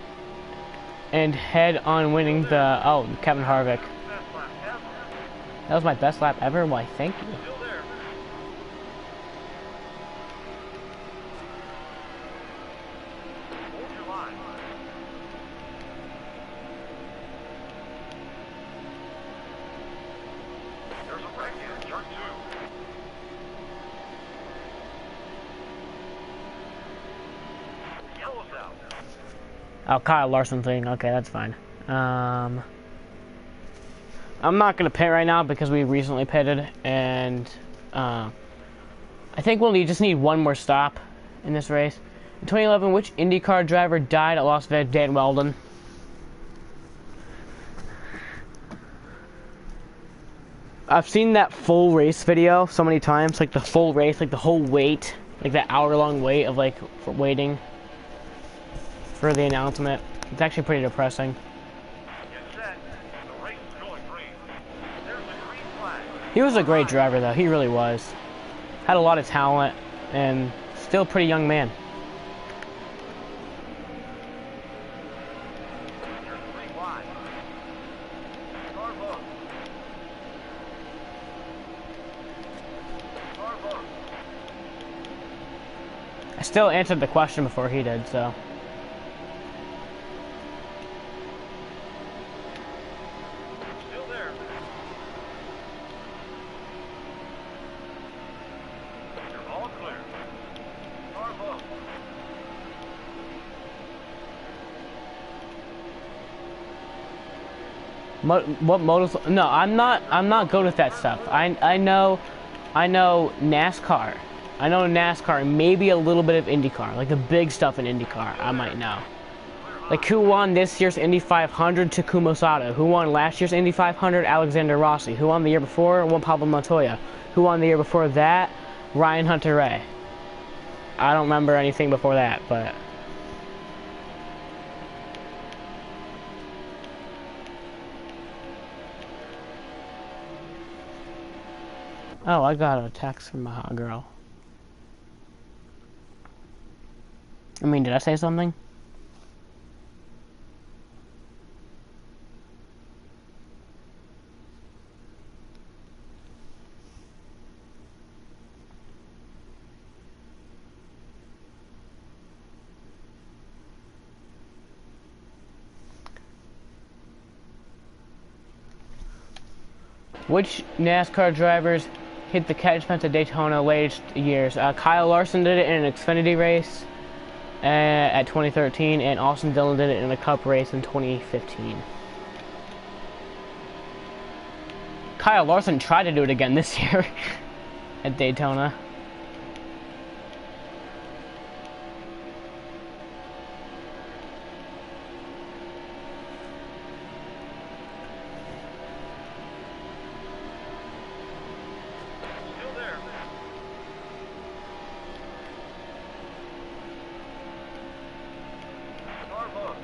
[SPEAKER 1] head on winning the Kevin Harvick.
[SPEAKER 2] Best lap ever.
[SPEAKER 1] That was my best lap ever. Why, thank you.
[SPEAKER 2] Still there. Hold your line. There's a wreck in turn 2. Yellow's out.
[SPEAKER 1] Oh, Kyle Larson thing. Okay, that's fine. I'm not gonna pit right now because we recently pitted, and I think we'll just need one more stop in this race. In 2011, which IndyCar driver died at Las Vegas? Dan Weldon. I've seen that full race video so many times, like the full race, like the whole wait, like that hour-long wait of like for waiting for the announcement. It's actually pretty depressing.
[SPEAKER 2] Get set. The race is going green. There's a green flag.
[SPEAKER 1] He was a great driver, though. He really was. Had a lot of talent, and still a pretty young man.
[SPEAKER 2] There's 3 wide. Car low. Car low.
[SPEAKER 1] I still answered the question before he did, so.
[SPEAKER 2] Still there. You're all clear. Car low.
[SPEAKER 1] What models? No, I'm not good with that stuff. I know NASCAR. I know NASCAR and maybe a little bit of IndyCar, like the big stuff in IndyCar. I might know. Like who won this year's Indy 500? Takuma Sato. Who won last year's Indy 500? Alexander Rossi. Who won the year before? Juan Pablo Montoya. Who won the year before that? Ryan Hunter-Reay. I don't remember anything before that, but. Oh, I got a text from my hot girl. I mean, did I say something? Which NASCAR drivers hit the catch fence at Daytona latest years? Kyle Larson did it in an Xfinity race at 2013, and Austin Dillon did it in a Cup race in 2015. Kyle Larson tried to do it again this year at Daytona.
[SPEAKER 2] Still there. Car low.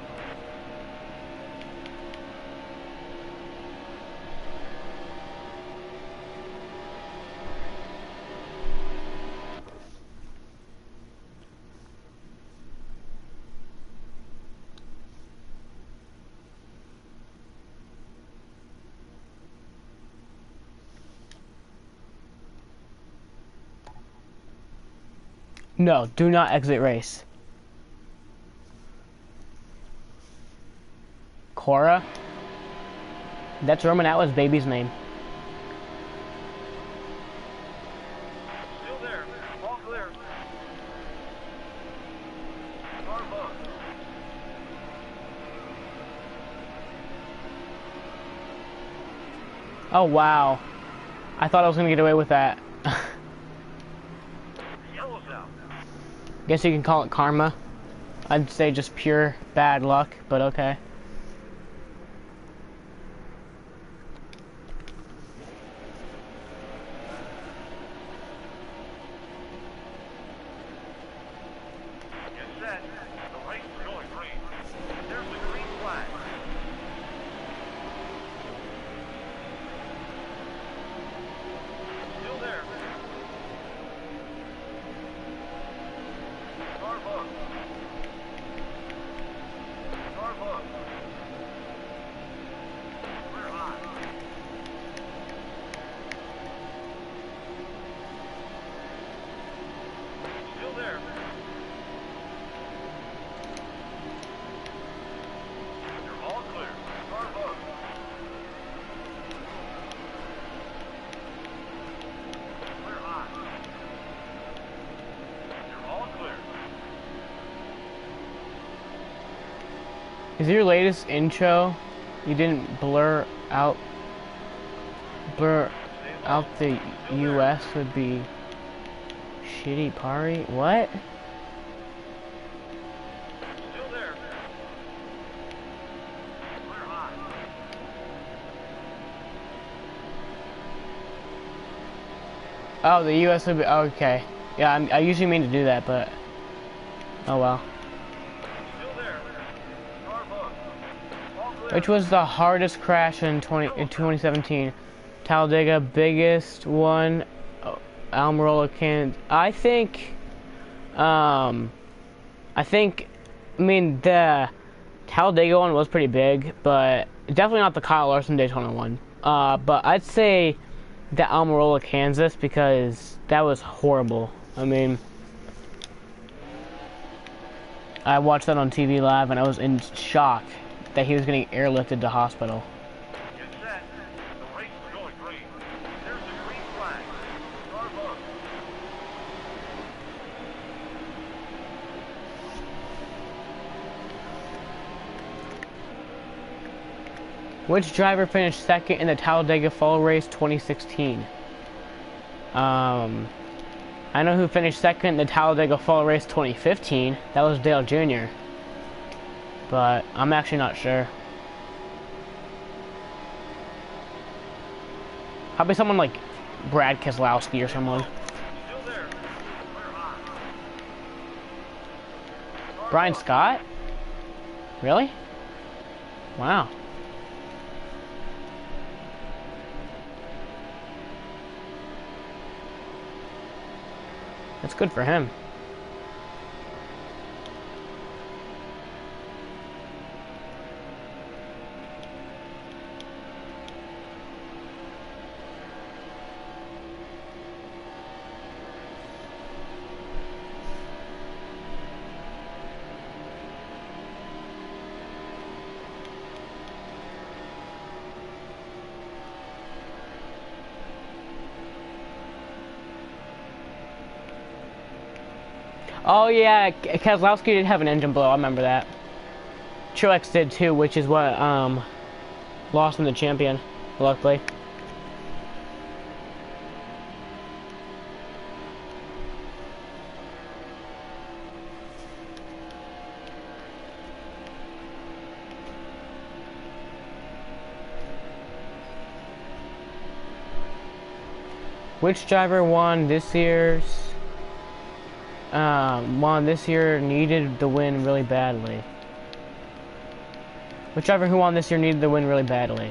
[SPEAKER 1] No, do not exit race. Cora? That's Roman Atlas' baby's name.
[SPEAKER 2] Still there. All clear. Car low.
[SPEAKER 1] Oh, wow. I thought I was going to get away with that.
[SPEAKER 2] Yellow's out.
[SPEAKER 1] Guess you can call it karma. I'd say just pure bad luck, but okay.
[SPEAKER 2] Get set. The race is going green. There's the green flag. Still there. Car book. Car book. We're hot. Still there. You're all clear. Car book. We're hot. You're all clear.
[SPEAKER 1] Is your latest intro? You didn't blur out the US would be shitty party? What?
[SPEAKER 2] Still there. We're hot.
[SPEAKER 1] Oh, the US would be okay. Yeah, I usually mean to do that, but oh well.
[SPEAKER 2] Still there. Car book. All clear.
[SPEAKER 1] Which was the hardest crash in 2017? Talladega, biggest one. Almirola, Kansas. I mean, the Talladega one was pretty big, but definitely not the Kyle Larson Daytona one. But I'd say the Almirola, Kansas, because that was horrible. I mean, I watched that on TV live, and I was in shock that he was getting airlifted to hospital.
[SPEAKER 2] Get set. The race is going green. There's the green flag. Car book.
[SPEAKER 1] Which driver finished second in the Talladega Fall Race 2016? I know who finished second in the Talladega Fall Race 2015. That was Dale Jr. But I'm actually not sure. Probably someone like Brad Keselowski or someone.
[SPEAKER 2] Still there. We're hot. Car
[SPEAKER 1] Brian
[SPEAKER 2] book.
[SPEAKER 1] Scott? Really? Wow. That's good for him. Oh yeah, Keselowski did have an engine blow. I remember that. Truex did too, which is what lost him the champion, luckily. Which driver won this year's? Needed the win really badly. Which driver who won this year needed the win really badly?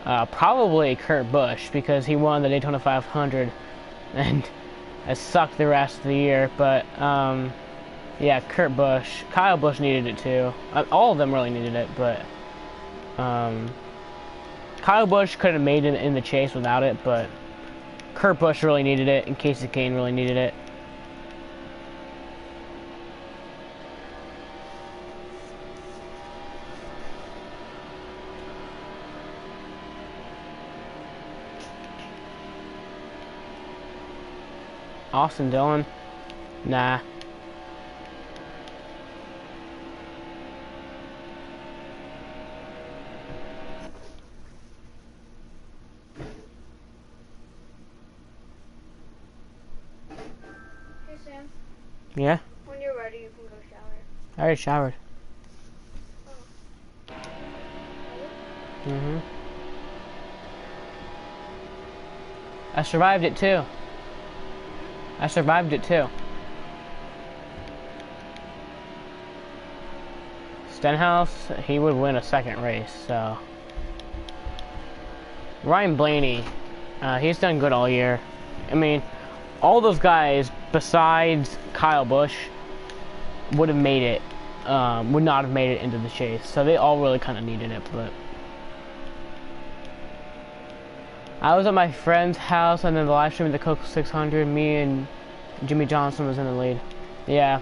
[SPEAKER 1] Probably Kurt Busch, because he won the Daytona 500 and has sucked the rest of the year. But yeah, Kurt Busch. Kyle Busch needed it too. All of them really needed it, but Kyle Busch could have made it in the chase without it, but Kurt Busch really needed it, and Casey Kane really needed it. Austin Dillon? Nah. Yeah?
[SPEAKER 3] When you're ready, you can go shower.
[SPEAKER 1] I already showered.
[SPEAKER 3] Oh.
[SPEAKER 1] Mm-hmm. I survived it too. I survived it too. Stenhouse, he would win a second race, so. Ryan Blaney, he's done good all year. I mean, all those guys, besides Kyle Busch, would have made it, would not have made it into the chase. So they all really kind of needed it, but. I was at my friend's house, and then the live stream of the Coke 600, me and Jimmy Johnson was in the lead. Yeah.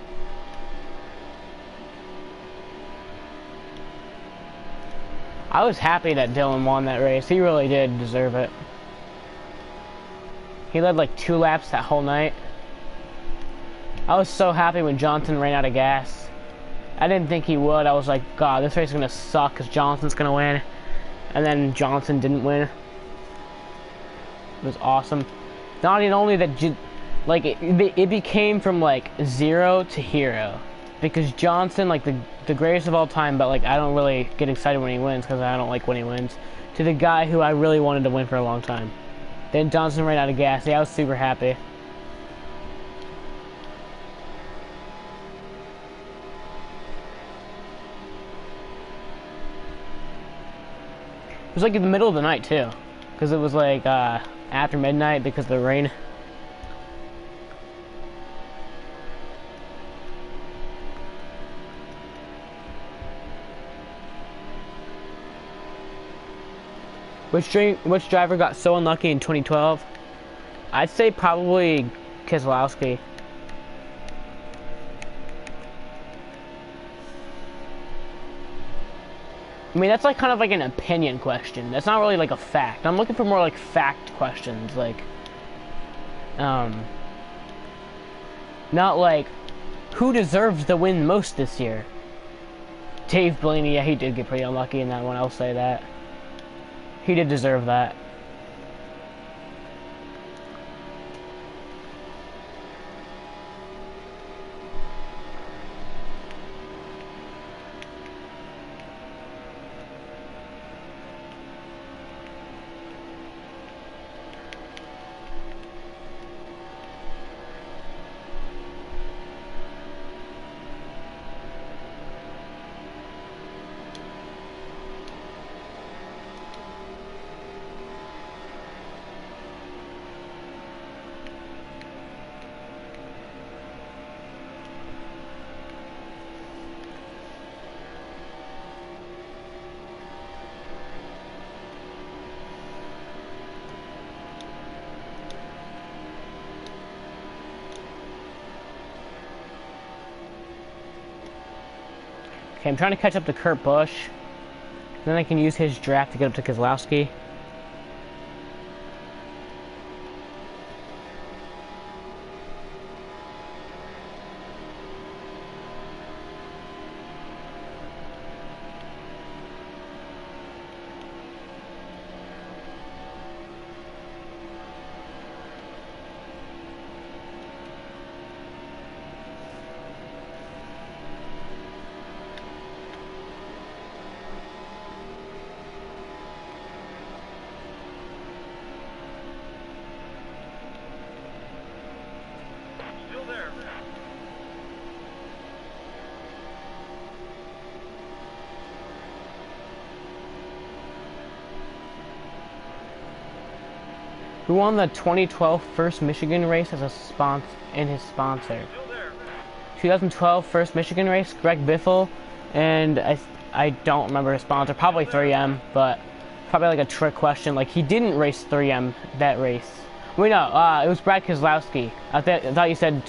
[SPEAKER 1] I was happy that Dylan won that race. He really did deserve it. He led like 2 laps that whole night. I was so happy when Johnson ran out of gas. I didn't think he would. I was like, God, this race is going to suck because Johnson's going to win. And then Johnson didn't win. It was awesome. Not only that, like, it became from like 0 to hero. Because Johnson, like the greatest of all time, but like I don't really get excited when he wins because I don't like when he wins. To the guy who I really wanted to win for a long time. Then Johnson ran out of gas. Yeah, I was super happy. It was like in the middle of the night too, because it was like after midnight because of the rain. Which driver got so unlucky in 2012? I'd say probably Keselowski. I mean, that's like kind of like an opinion question. That's not really like a fact. I'm looking for more like fact questions, like, not like, who deserves the win most this year? Dave Blaney, yeah, he did get pretty unlucky in that one, I'll say that. He did deserve that. Okay, I'm trying to catch up to Kurt Busch. Then I can use his draft to get up to Keselowski.
[SPEAKER 2] Still there.
[SPEAKER 1] Who won the 2012 First Michigan race as a his sponsor?
[SPEAKER 2] Still there.
[SPEAKER 1] 2012 First Michigan race, Greg Biffle, and I don't remember his sponsor, probably 3M, but probably like a trick question. Like, he didn't race 3M that race. Wait, no, it was Brad Keselowski. I thought you said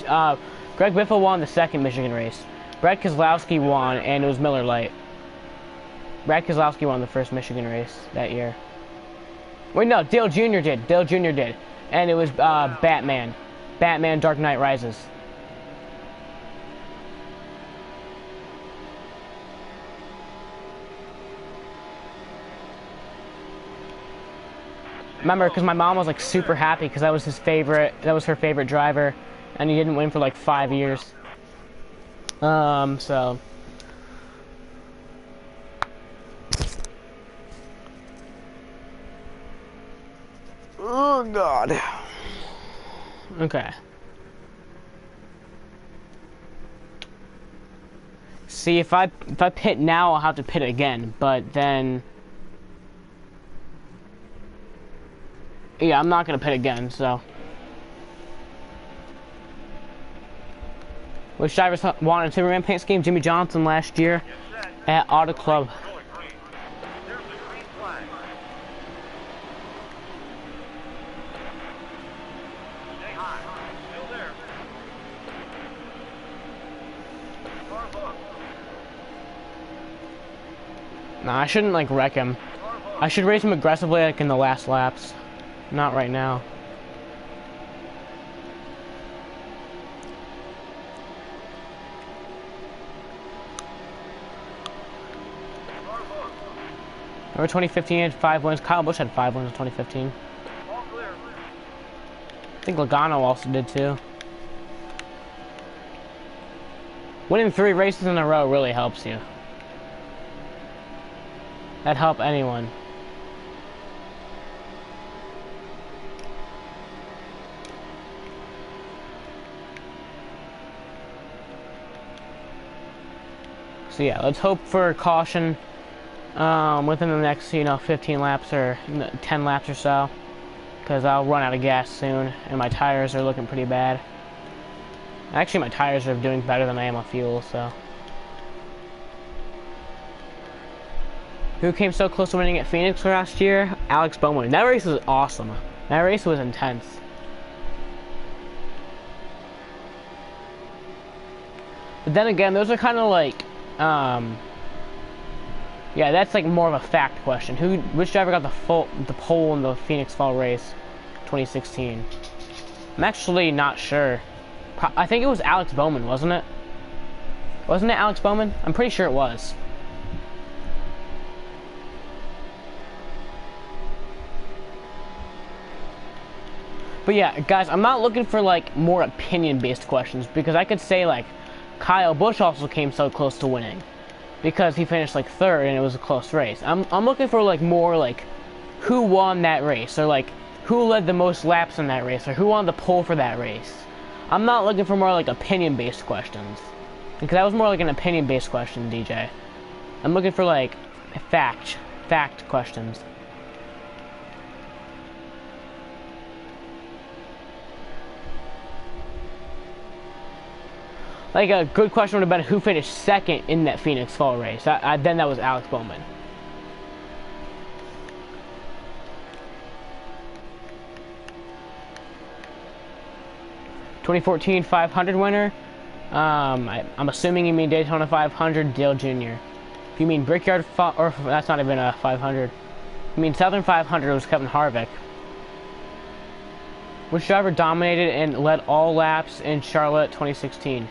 [SPEAKER 1] Greg Biffle won the second Michigan race. Brad Keselowski won, and it was Miller Lite. Brad Keselowski won the first Michigan race that year. Wait, no, Dale Jr. did. Dale Jr. did. And it was Batman. Batman Dark Knight Rises. Remember, because my mom was like super happy because that was her favorite driver, and he didn't win for like 5 years. So oh god. Okay. See, if I pit now, I'll have to pit again, but then yeah, I'm not gonna pit again, so. Which drivers won a Timberman paint scheme? Jimmy Johnson last year at Auto Club.
[SPEAKER 2] Going green. There's the green flag. Stay high. Still there. Car hooked.
[SPEAKER 1] Nah, I shouldn't like wreck him.
[SPEAKER 2] Car hooked.
[SPEAKER 1] I should race him aggressively like in the last laps. Not right now.
[SPEAKER 2] Car hooked.
[SPEAKER 1] Remember 2015 had 5 wins. Kyle Busch had 5 wins in 2015.
[SPEAKER 2] All clear.
[SPEAKER 1] I think Logano also did too. Winning 3 races in a row really helps you. That'd help anyone. So yeah, let's hope for caution within the next, 15 laps or 10 laps or so, because I'll run out of gas soon, and my tires are looking pretty bad. Actually, my tires are doing better than I am on fuel, so. Who came so close to winning at Phoenix last year? Alex Bowman. That race was awesome. That race was intense. But then again, those are kind of like, yeah, that's like more of a fact question. Which driver got the pole in the Phoenix Fall race, 2016? I'm actually not sure. I think it was Alex Bowman, wasn't it? Wasn't it Alex Bowman? I'm pretty sure it was. But yeah, guys, I'm not looking for like more opinion-based questions, because I could say like Kyle Busch also came so close to winning because he finished like 3rd and it was a close race. I'm looking for like more like who won that race, or like who led the most laps in that race, or who won the pole for that race. I'm not looking for more like opinion-based questions, because that was more like an opinion-based question, DJ. I'm looking for like fact questions. Like a good question would have been who finished 2nd in that Phoenix Fall race. Then that was Alex Bowman. (2014) 500 winner. I'm assuming you mean Daytona 500, Dale Jr. If you mean Brickyard, or that's not even a 500. You mean Southern 500 was Kevin Harvick. Which driver dominated and led all laps in Charlotte 2016?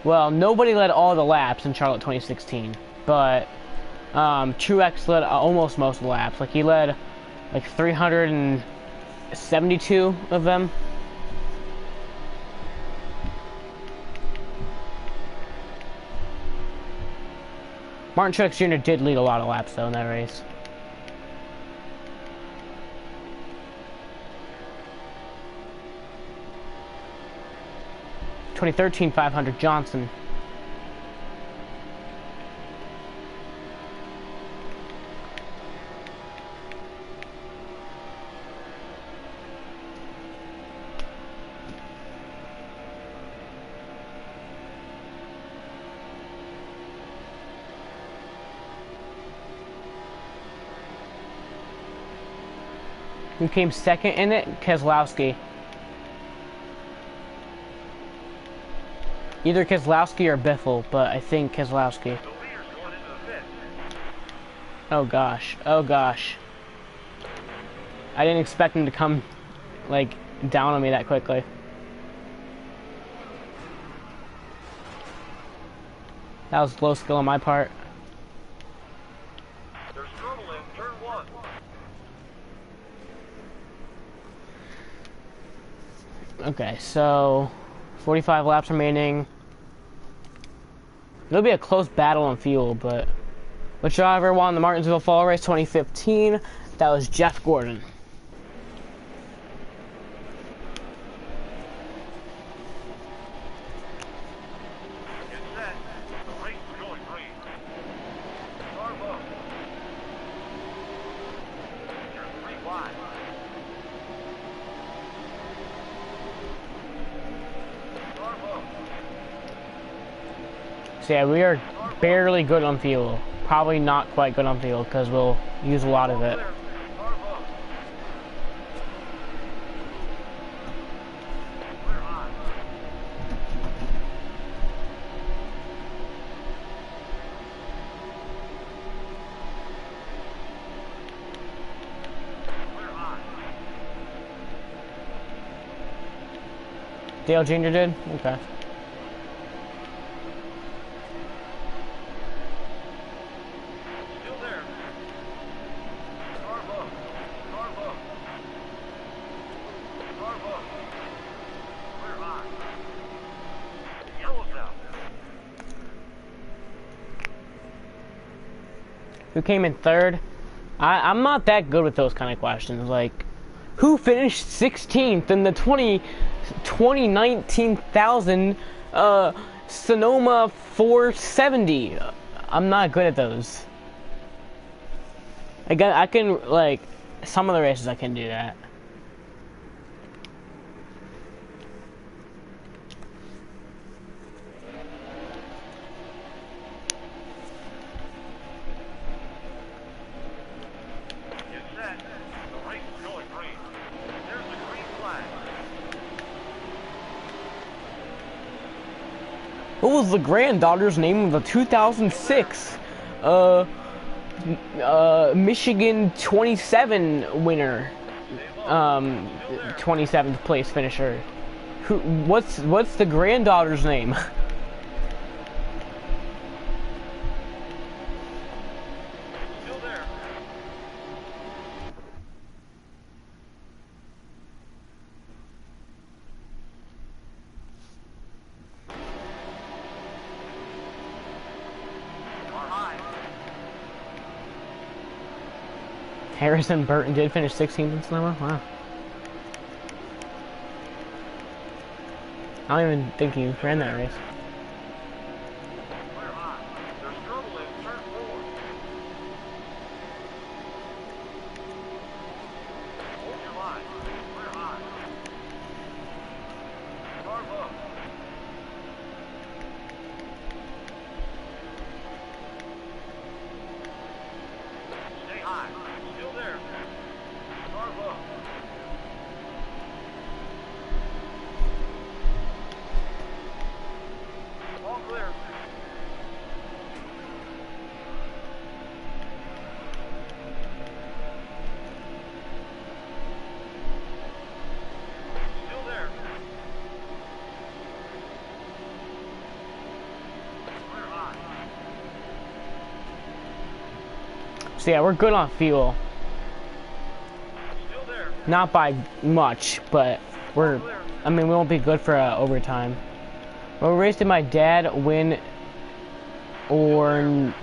[SPEAKER 1] Well, nobody led all the laps in Charlotte 2016, but Truex led almost most of the laps. Like he led like 372 of them. Martin Truex Jr. did lead a lot of laps though in that race. (2013) 500 Johnson. Who came 2nd in it? Keselowski. Either Keselowski or Biffle, but I think Keselowski.
[SPEAKER 2] The leader's going into the pit.
[SPEAKER 1] Oh gosh. Oh gosh. I didn't expect him to come, like, down on me that quickly. That was low skill on my part.
[SPEAKER 2] There's trouble in turn 1.
[SPEAKER 1] Okay, so 45 laps remaining. It'll be a close battle on fuel, but which driver won the Martinsville Fall Race 2015? That was Jeff Gordon.
[SPEAKER 2] Get set. The race is going green. Car low. You're 3 wide. Car low.
[SPEAKER 1] So yeah, we are barely good on fuel. Probably not quite good on fuel because we'll use a lot of it.
[SPEAKER 2] Clear. Car low. Clear high. Clear high.
[SPEAKER 1] Dale Jr. did? Okay.
[SPEAKER 2] Still there. Car low. Car low. Car low. Clear high. Yellow's out.
[SPEAKER 1] Who came in third? I'm not that good with those kind of questions. Like, who finished 16th in the 2019,000 Sonoma 470? I'm not good at those. I can, like, some of the races I can do that.
[SPEAKER 2] Get set. The race is going green. There's the green flag.
[SPEAKER 1] What was the granddaughter's name of the 2006 Michigan 27 winner? 27th place finisher. What's the granddaughter's name?
[SPEAKER 2] Still there. Car high.
[SPEAKER 1] Harrison Burton did finish 16th in Sonoma? Wow. I don't even think he ran that race.
[SPEAKER 2] Clear high. There's trouble in turn 4. Hold your line. Clear high. Car low. Stay high. Still there. Car low. All clear. Still there. Clear high.
[SPEAKER 1] So yeah, we're good on fuel.
[SPEAKER 2] Still there.
[SPEAKER 1] Not by much, but we're, I mean, we won't be good for overtime. What race did my dad win or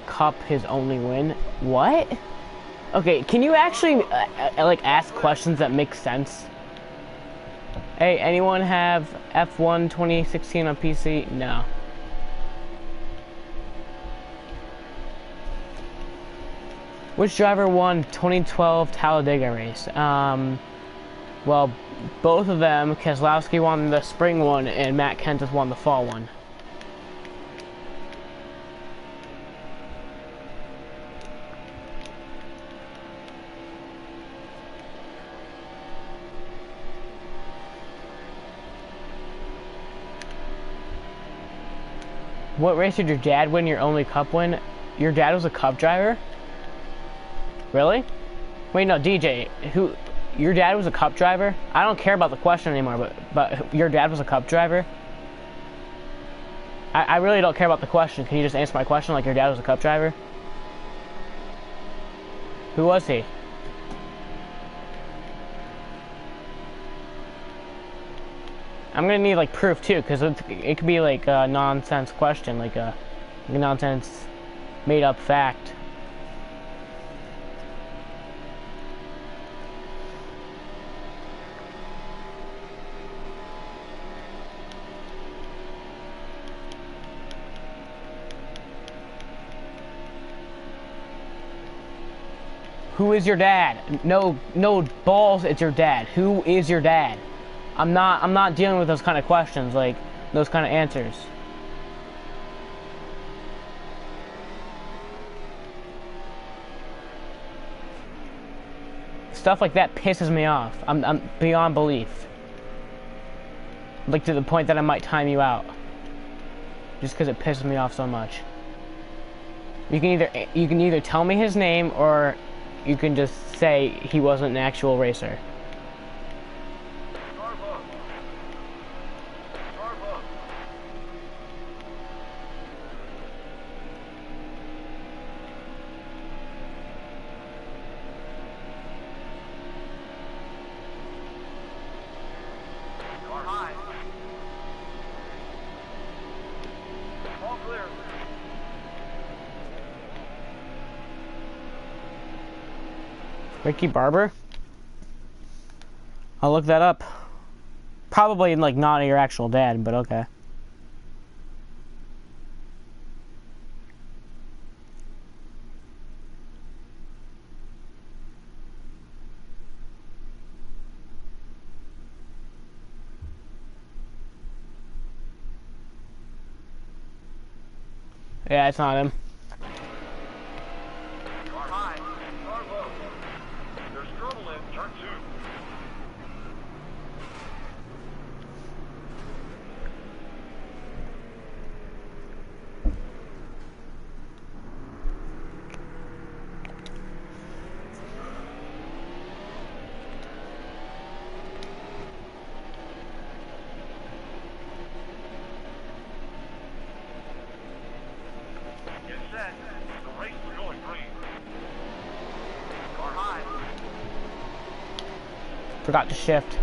[SPEAKER 1] cup his only win? What? Okay, can you actually like ask questions that make sense? Hey, anyone have F1 2016 on PC? No. Which driver won 2012 Talladega race? Well, both of them. Keselowski won the spring one, and Matt Kenseth won the fall one. What race did your dad win your only cup win? Your dad was a cup driver? Really? Wait, no, DJ, who, your dad was a cup driver? I don't care about the question anymore, but your dad was a cup driver? I really don't care about the question. Can you just answer my question like your dad was a cup driver? Who was he? I'm gonna need like proof too, because it could be like a nonsense question, like a nonsense made up fact. Who is your dad? No, no balls. It's your dad. Who is your dad? I'm not dealing with those kind of questions, like those kind of answers. Stuff like that pisses me off. I'm beyond belief. Like to the point that I might time you out, just because it pisses me off so much. You can either tell me his name, or you can just say he wasn't an actual racer. Ricky Barber? I'll look that up. Probably like not your actual dad, but okay. Yeah, it's not him. Forgot to shift.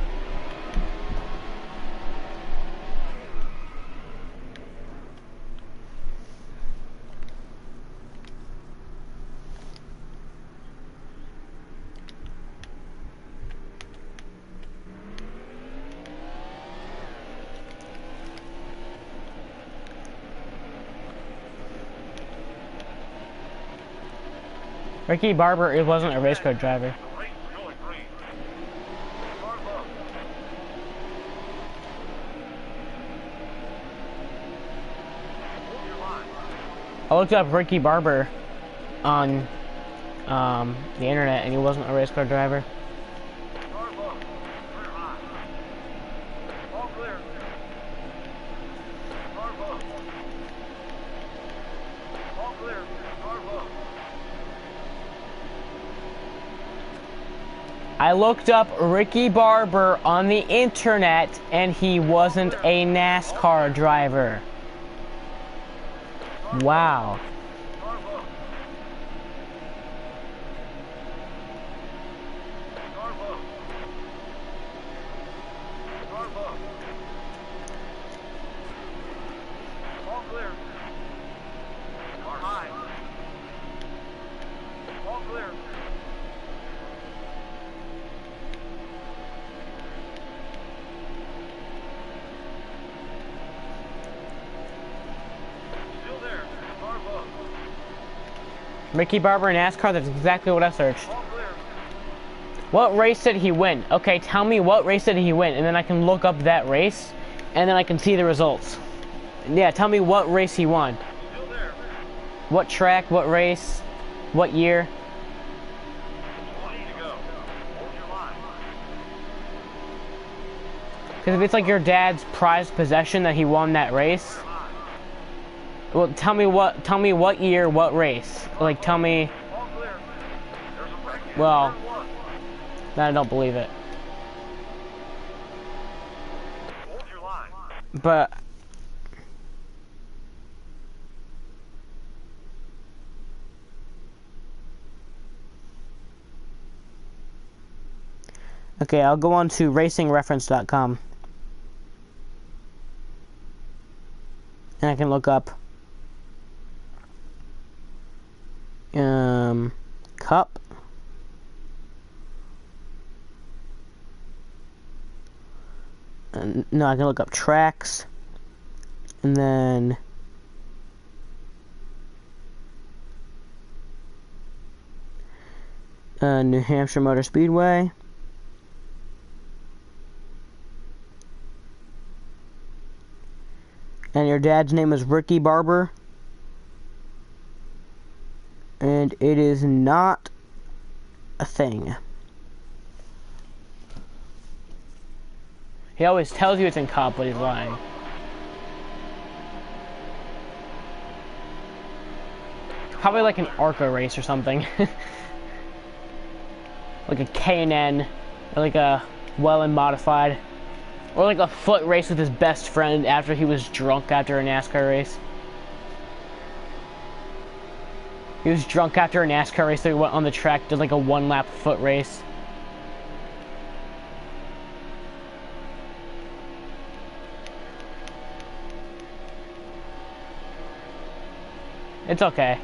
[SPEAKER 1] Ricky Barber, it wasn't a race car driver. I looked up Ricky Barber on the internet, and he wasn't a race car driver. I looked up Ricky Barber on the internet, and he wasn't a NASCAR driver. Wow. Ricky Barber in NASCAR, that's exactly what I searched. What race did he win? Okay, tell me what race did he win, and then I can look up that race, and then I can see the results. Yeah, tell me what race he won. What track, what race, what year. Because if it's like your dad's prized possession that he won that race, well, tell me what year, what race. Like, tell me. Well, I don't believe it. But okay, I'll go on to racingreference.com. And I can look up cup. And no, I can look up tracks. And then New Hampshire Motor Speedway. And your dad's name is Ricky Barber. And it is not a thing. He always tells you it's in Cup, but he's lying. Probably like an ARCA race or something. Like a K&N, or like a well-and modified. Or like a foot race with his best friend after he was drunk after a NASCAR race. He was drunk after a NASCAR race, so he went on the track, did like a one-lap foot race. It's okay.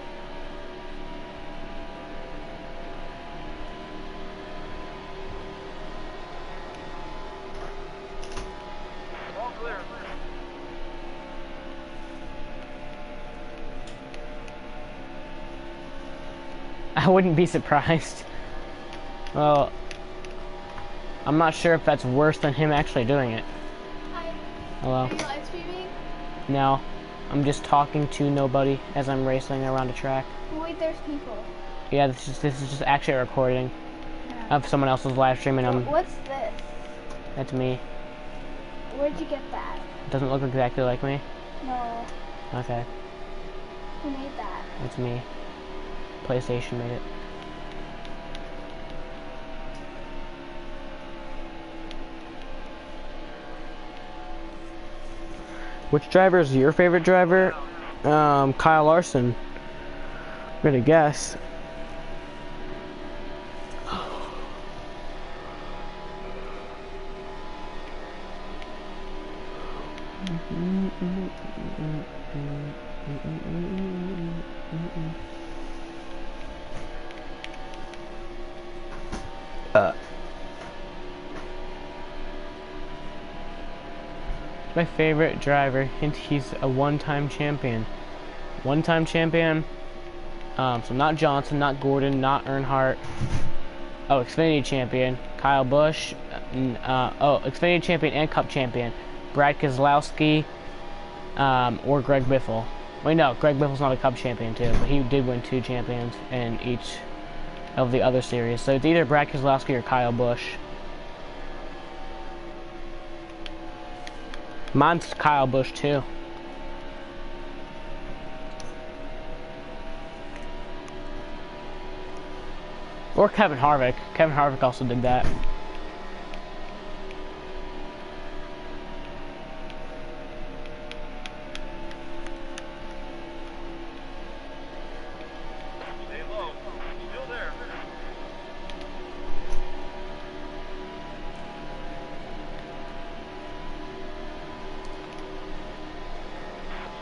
[SPEAKER 2] All clear.
[SPEAKER 1] I wouldn't be surprised. Well, I'm not sure if that's worse than him actually doing it.
[SPEAKER 3] Hi.
[SPEAKER 1] Hello?
[SPEAKER 3] Are you live streaming?
[SPEAKER 1] No. I'm just talking to nobody as I'm racing around a track.
[SPEAKER 3] Wait, there's people.
[SPEAKER 1] Yeah, this is just actually a recording of someone else's live stream, and
[SPEAKER 3] What's this?
[SPEAKER 1] that's me.
[SPEAKER 3] Where'd you get that?
[SPEAKER 1] It doesn't look exactly like me.
[SPEAKER 3] No.
[SPEAKER 1] Okay,
[SPEAKER 3] Who made that?
[SPEAKER 1] it's me. PlayStation made it. Which driver is your favorite driver? Kyle Larson. I'm gonna guess. My favorite driver, hint, he's a one-time champion. One-time champion. So not Johnson, not Gordon, not Earnhardt. Oh, Xfinity champion, Kyle Busch. Xfinity champion and Cup champion, Brad Keselowski, or Greg Biffle. Wait, no, Greg Biffle's not a Cup champion too, but he did win 2 champions in each of the other series. So it's either Brad Keselowski or Kyle Busch. Mine's Kyle Busch too. Or Kevin Harvick. Kevin Harvick also did that.
[SPEAKER 2] Stay low. Still there.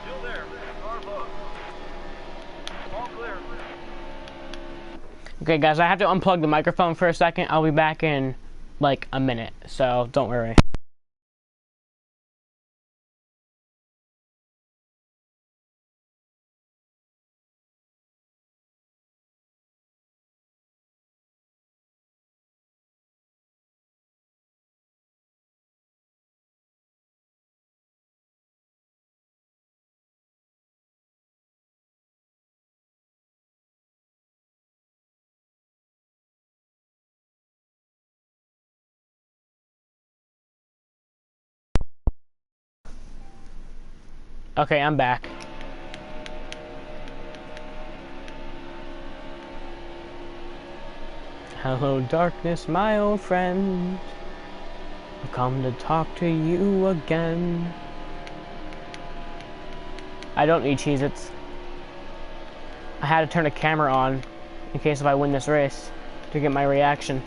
[SPEAKER 2] Still there. Car low. All clear.
[SPEAKER 1] Okay guys, I have to unplug the microphone for a second. I'll be back in like a minute, so don't worry. Okay, I'm back. Hello, darkness, my old friend. I've come to talk to you again. I don't need Cheez-Its. I had to turn a camera on in case if I win this race to get my reaction.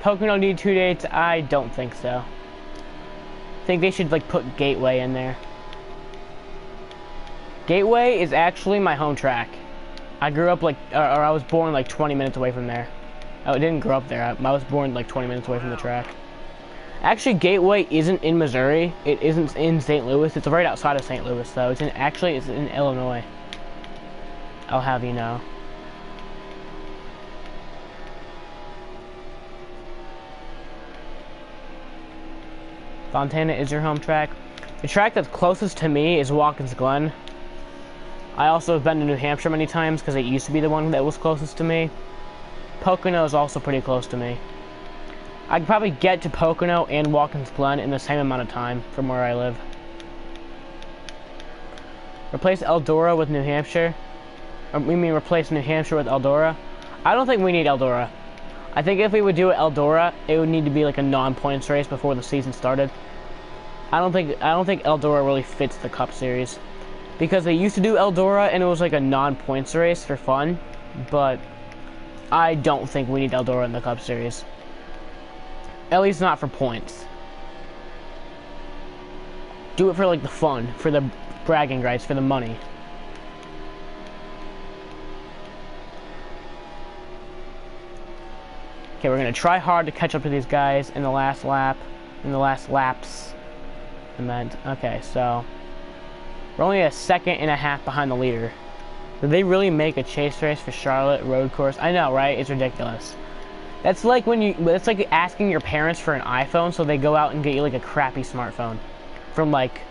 [SPEAKER 1] Pocono need 2 dates? I don't think so. I think they should like put Gateway in there. Gateway is actually my home track. I grew up like, or I was born like 20 minutes away from there. I didn't grow up there. I was born like 20 minutes away from the track. Actually, Gateway isn't in Missouri. It isn't in St. Louis. It's right outside of St. Louis, though. It's in Illinois. I'll have you know. Fontana is your home track. The track that's closest to me is Watkins Glen. I also have been to New Hampshire many times because it used to be the one that was closest to me. Pocono is also pretty close to me. I could probably get to Pocono and Watkins Glen in the same amount of time from where I live. Replace Eldora with New Hampshire? Or we mean replace New Hampshire with Eldora? I don't think we need Eldora. I think if we would do Eldora, it would need to be like a non-points race before the season started. I don't think Eldora really fits the Cup Series. Because they used to do Eldora and it was like a non-points race for fun, but I don't think we need Eldora in the Cup Series. At least not for points. Do it for like the fun, for the bragging rights, for the money. Okay, we're gonna try hard to catch up to these guys in the last lap, in the last laps. I meant. Okay, so we're only a second and a half behind the leader. Did they really make a chase race for Charlotte road course? I know, right? It's ridiculous. That's like when you. It's like asking your parents for an iPhone, so they go out and get you like a crappy smartphone, from like,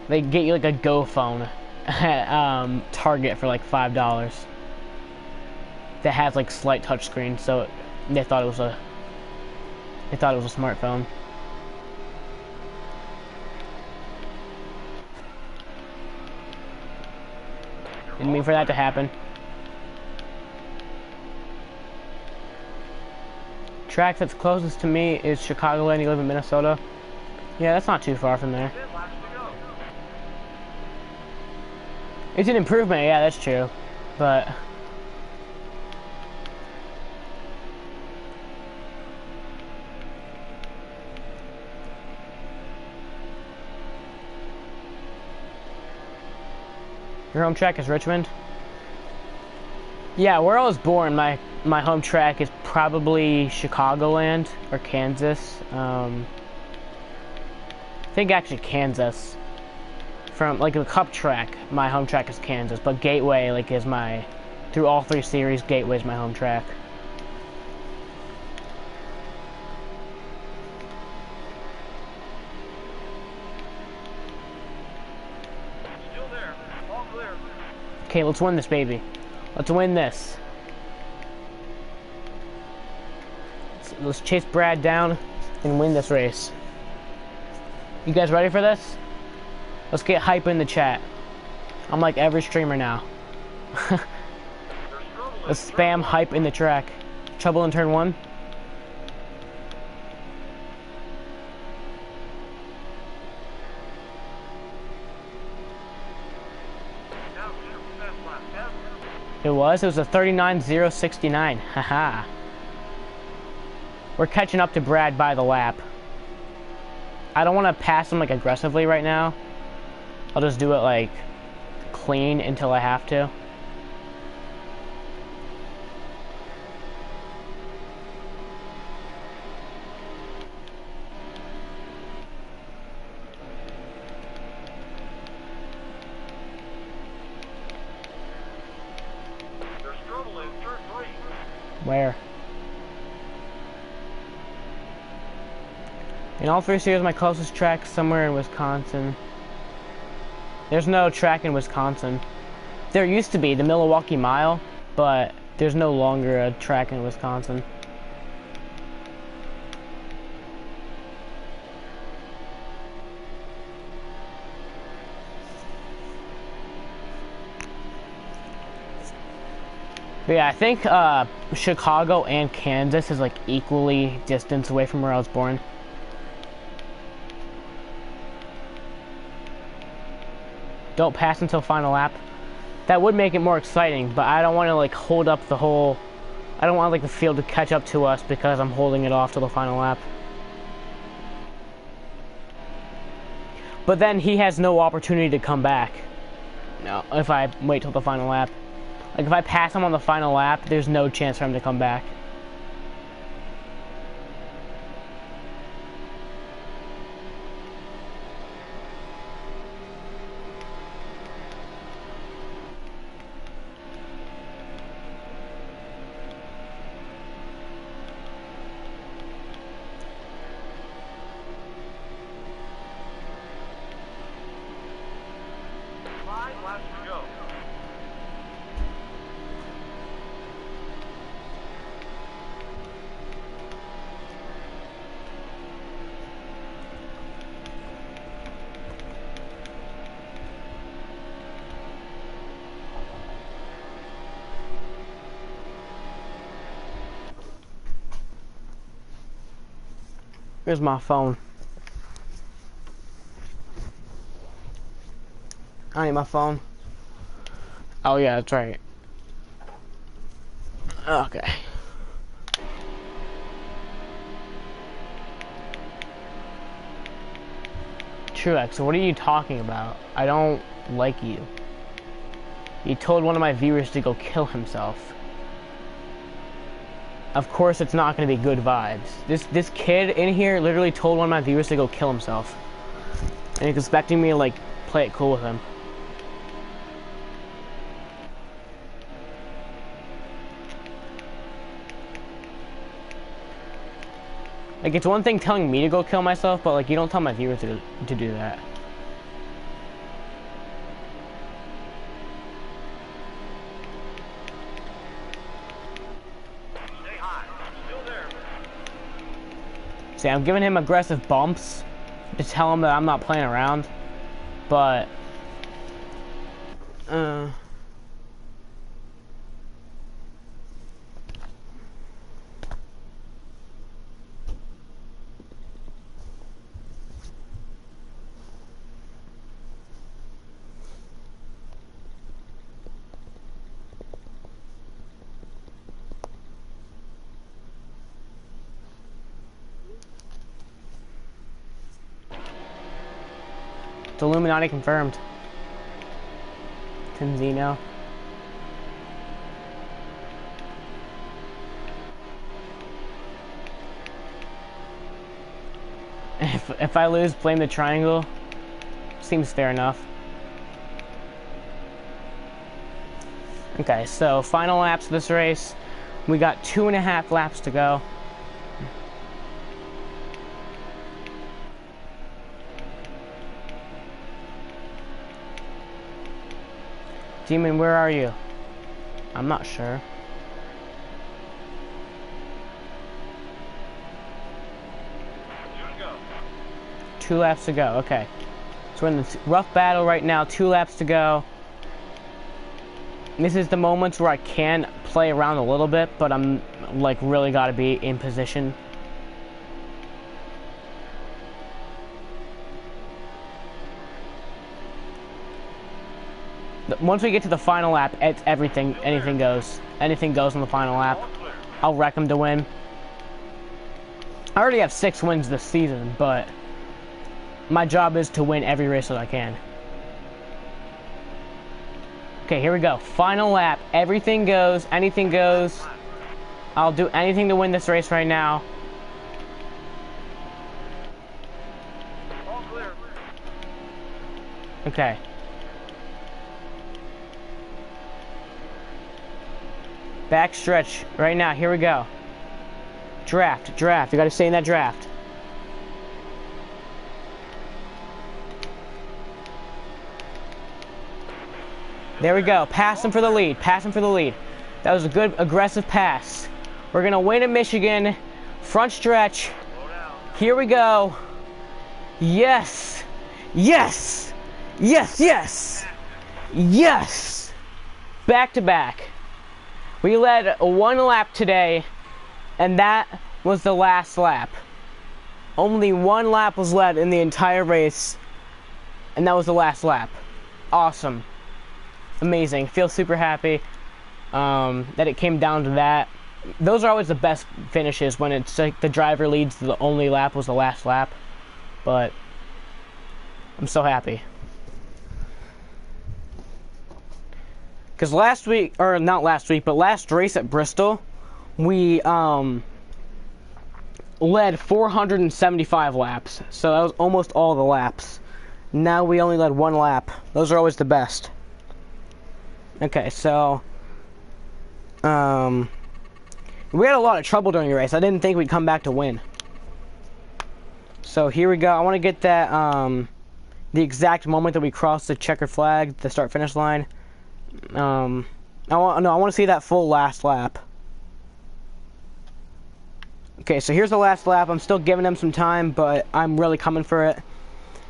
[SPEAKER 1] they get you like a Go phone at Target for like $5. That has like slight touchscreen, so they thought it was a. They thought it was a smartphone. Didn't mean for that to happen. Track that's closest to me is Chicagoland. You live in Minnesota. Yeah, that's not too far from there. It's an improvement, yeah, that's true. But your home track is Richmond? Yeah, where I was born, my home track is probably Chicagoland or Kansas. I think actually Kansas. From like the Cup track, my home track is Kansas, but Gateway like is my, through all 3 series, Gateway is my home track.
[SPEAKER 2] Still there. All clear.
[SPEAKER 1] Okay, let's win this, baby. Let's win this. Let's chase Brad down and win this race. You guys ready for this? Let's get hype in the chat. I'm like every streamer now. Let's spam hype in the track. Trouble in turn 1. It was a 39.069. Haha. We're catching up to Brad by the lap. I don't want to pass him like aggressively right now. I'll just do it like clean until I have to.
[SPEAKER 2] They're struggling. Turn 3.
[SPEAKER 1] Where? In all 3 series, my closest track somewhere in Wisconsin. There's no track in Wisconsin. There used to be the Milwaukee Mile, but there's no longer a track in Wisconsin. But yeah, I think Chicago and Kansas is like equally distance away from where I was born. Don't pass until final lap. That would make it more exciting, but I don't want to like hold up the whole I don't want like the field to catch up to us because I'm holding it off till the final lap. But then he has no opportunity to come back. No, if I wait till the final lap. Like if I pass him on the final lap, there's no chance for him to come back.
[SPEAKER 2] Laps to go.
[SPEAKER 1] Here's my phone. I need my phone. Oh yeah, that's right. Okay. Truex, so what are you talking about? I don't like you. You told one of my viewers to go kill himself. Of course it's not going to be good vibes. This kid in here literally told one of my viewers to go kill himself. And he's expecting me to like play it cool with him. Like, it's one thing telling me to go kill myself, but, like, you don't tell my viewers to do that.
[SPEAKER 2] Stay high. Still there.
[SPEAKER 1] See, I'm giving him aggressive bumps to tell him that I'm not playing around, but... It's Illuminati confirmed. Tenzino. If I lose, blame the triangle. Seems fair enough. Okay, so final laps of this race. We got 2.5 laps to go. Demon, where are you? I'm not sure.
[SPEAKER 2] Go.
[SPEAKER 1] 2 laps to go, okay. So we're in this rough battle right now, 2 laps to go. This is the moments where I can play around a little bit, but I'm like really gotta be in position. Once we get to the final lap, it's anything goes. Anything goes on the final lap. I'll wreck him to win. I already have 6 wins this season, but my job is to win every race that I can. Okay, here we go. Final lap. Everything goes. Anything goes. I'll do anything to win this race right now.
[SPEAKER 2] All clear.
[SPEAKER 1] Okay. Back stretch right now. Here we go. Draft. You gotta stay in that draft. There we go. Pass him for the lead. That was a good aggressive pass. We're gonna win in Michigan. Front stretch. Here we go. Yes. Back to back. We led 1 lap today, and that was the last lap. Only 1 lap was led in the entire race, and that was the last lap. Awesome. Amazing. Feel super happy that it came down to that. those are always the best finishes, when it's like the driver leads, the only lap was the last lap. But I'm so happy. Because last week, or not last week, but last race at Bristol, we led 475 laps. So that was almost all the laps. Now we only led one lap. Those are always the best. Okay, so we had a lot of trouble during the race. I didn't think we'd come back to win. So here we go. I want to get that the exact moment that we crossed the checkered flag, the start-finish line. I want to see that full last lap. Okay, so here's the last lap. I'm still giving them some time, but I'm really coming for it.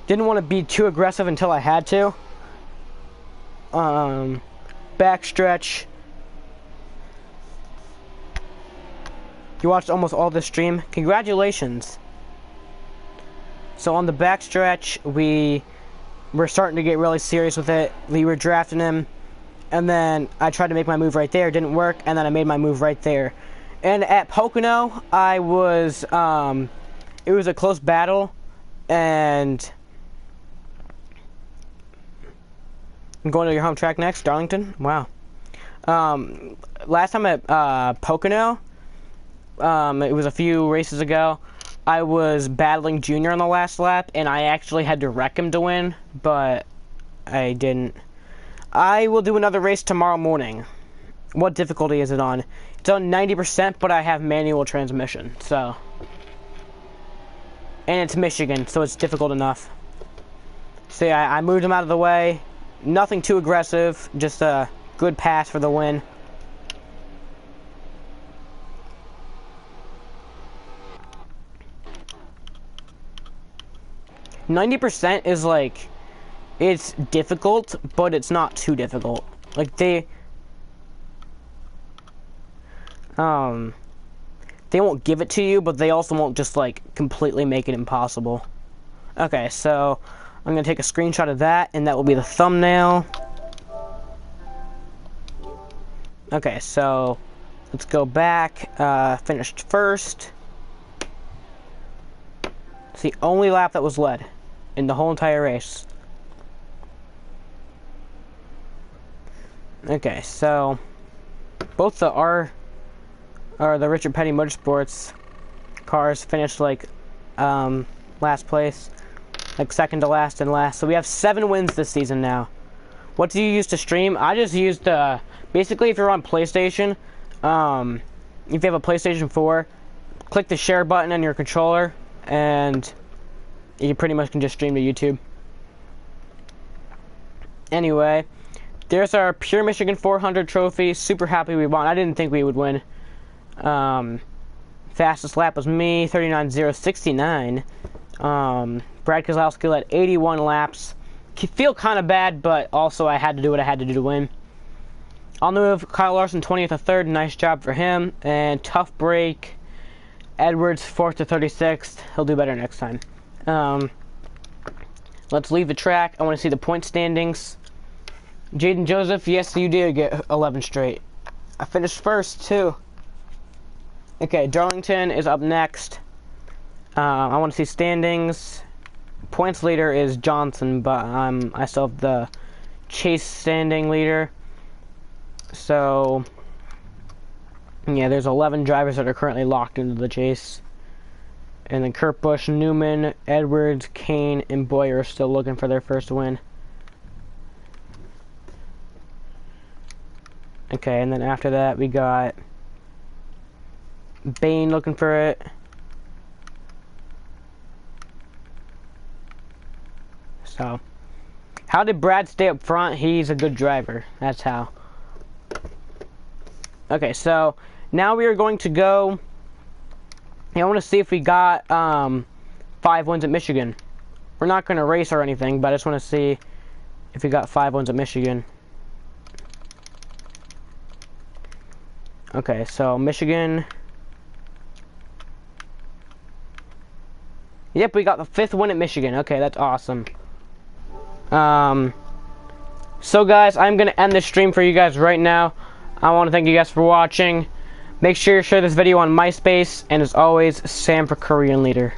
[SPEAKER 1] Didn't want to be too aggressive until I had to. Backstretch. You watched almost all this stream. Congratulations. So on the backstretch, we were starting to get really serious with it. We were drafting him, and then I tried to make my move right there. Didn't work, and then I made my move right there. And at Pocono, I was, it was a close battle, and I'm going to your home track next, Darlington. Wow. Last time at Pocono, it was a few races ago, I was battling Junior on the last lap, and I actually had to wreck him to win, but I didn't. I will do another race tomorrow morning. What difficulty is it on? It's on 90%, but I have manual transmission, so. And it's Michigan, so it's difficult enough. So yeah, I moved him out of the way. Nothing too aggressive, just a good pass for the win. %90 is like, it's difficult, but it's not too difficult. Like they won't give it to you, but they also won't just like completely make it impossible. Okay, so I'm gonna take a screenshot of that, and that will be the thumbnail. Okay, so let's go back. Finished first. It's the only lap that was led in the whole entire race. Okay, so both the the Richard Petty Motorsports cars finished like last place, like second to last and last. So we have 7 wins this season now. What do you use to stream? I just used basically, if you're on PlayStation, if you have a PlayStation 4, click the share button on your controller, and you pretty much can just stream to YouTube. Anyway, there's our Pure Michigan 400 trophy. Super happy we won. I didn't think we would win. Fastest lap was me, 39.069. Brad Kozlowski led 81 laps. Feel kind of bad, but also I had to do what I had to do to win. On the move, Kyle Larson 20th to 3rd. Nice job for him. And tough break. Edwards 4th to 36th. He'll do better next time. Let's leave the track. I want to see the point standings. Jaden Joseph, yes, you did get 11 straight. I finished first, too. Okay, Darlington is up next. I want to see standings. Points leader is Johnson, but I still have the chase standing leader. So, yeah, there's 11 drivers that are currently locked into the chase. And then Kurt Busch, Newman, Edwards, Kane, and Boyer are still looking for their first win. Okay, and then after that we got Bain looking for it. So, how did Brad stay up front? He's a good driver. That's how. Okay, so now we are going to go. I want to see if we got 5 wins at Michigan. We're not going to race or anything, but I just want to see if we got 5 wins at Michigan. Okay, so Michigan. Yep, we got the 5th win at Michigan. Okay, that's awesome. So guys, I'm going to end this stream for you guys right now. I want to thank you guys for watching. Make sure you share this video on MySpace, and as always, Sam for Korean Leader.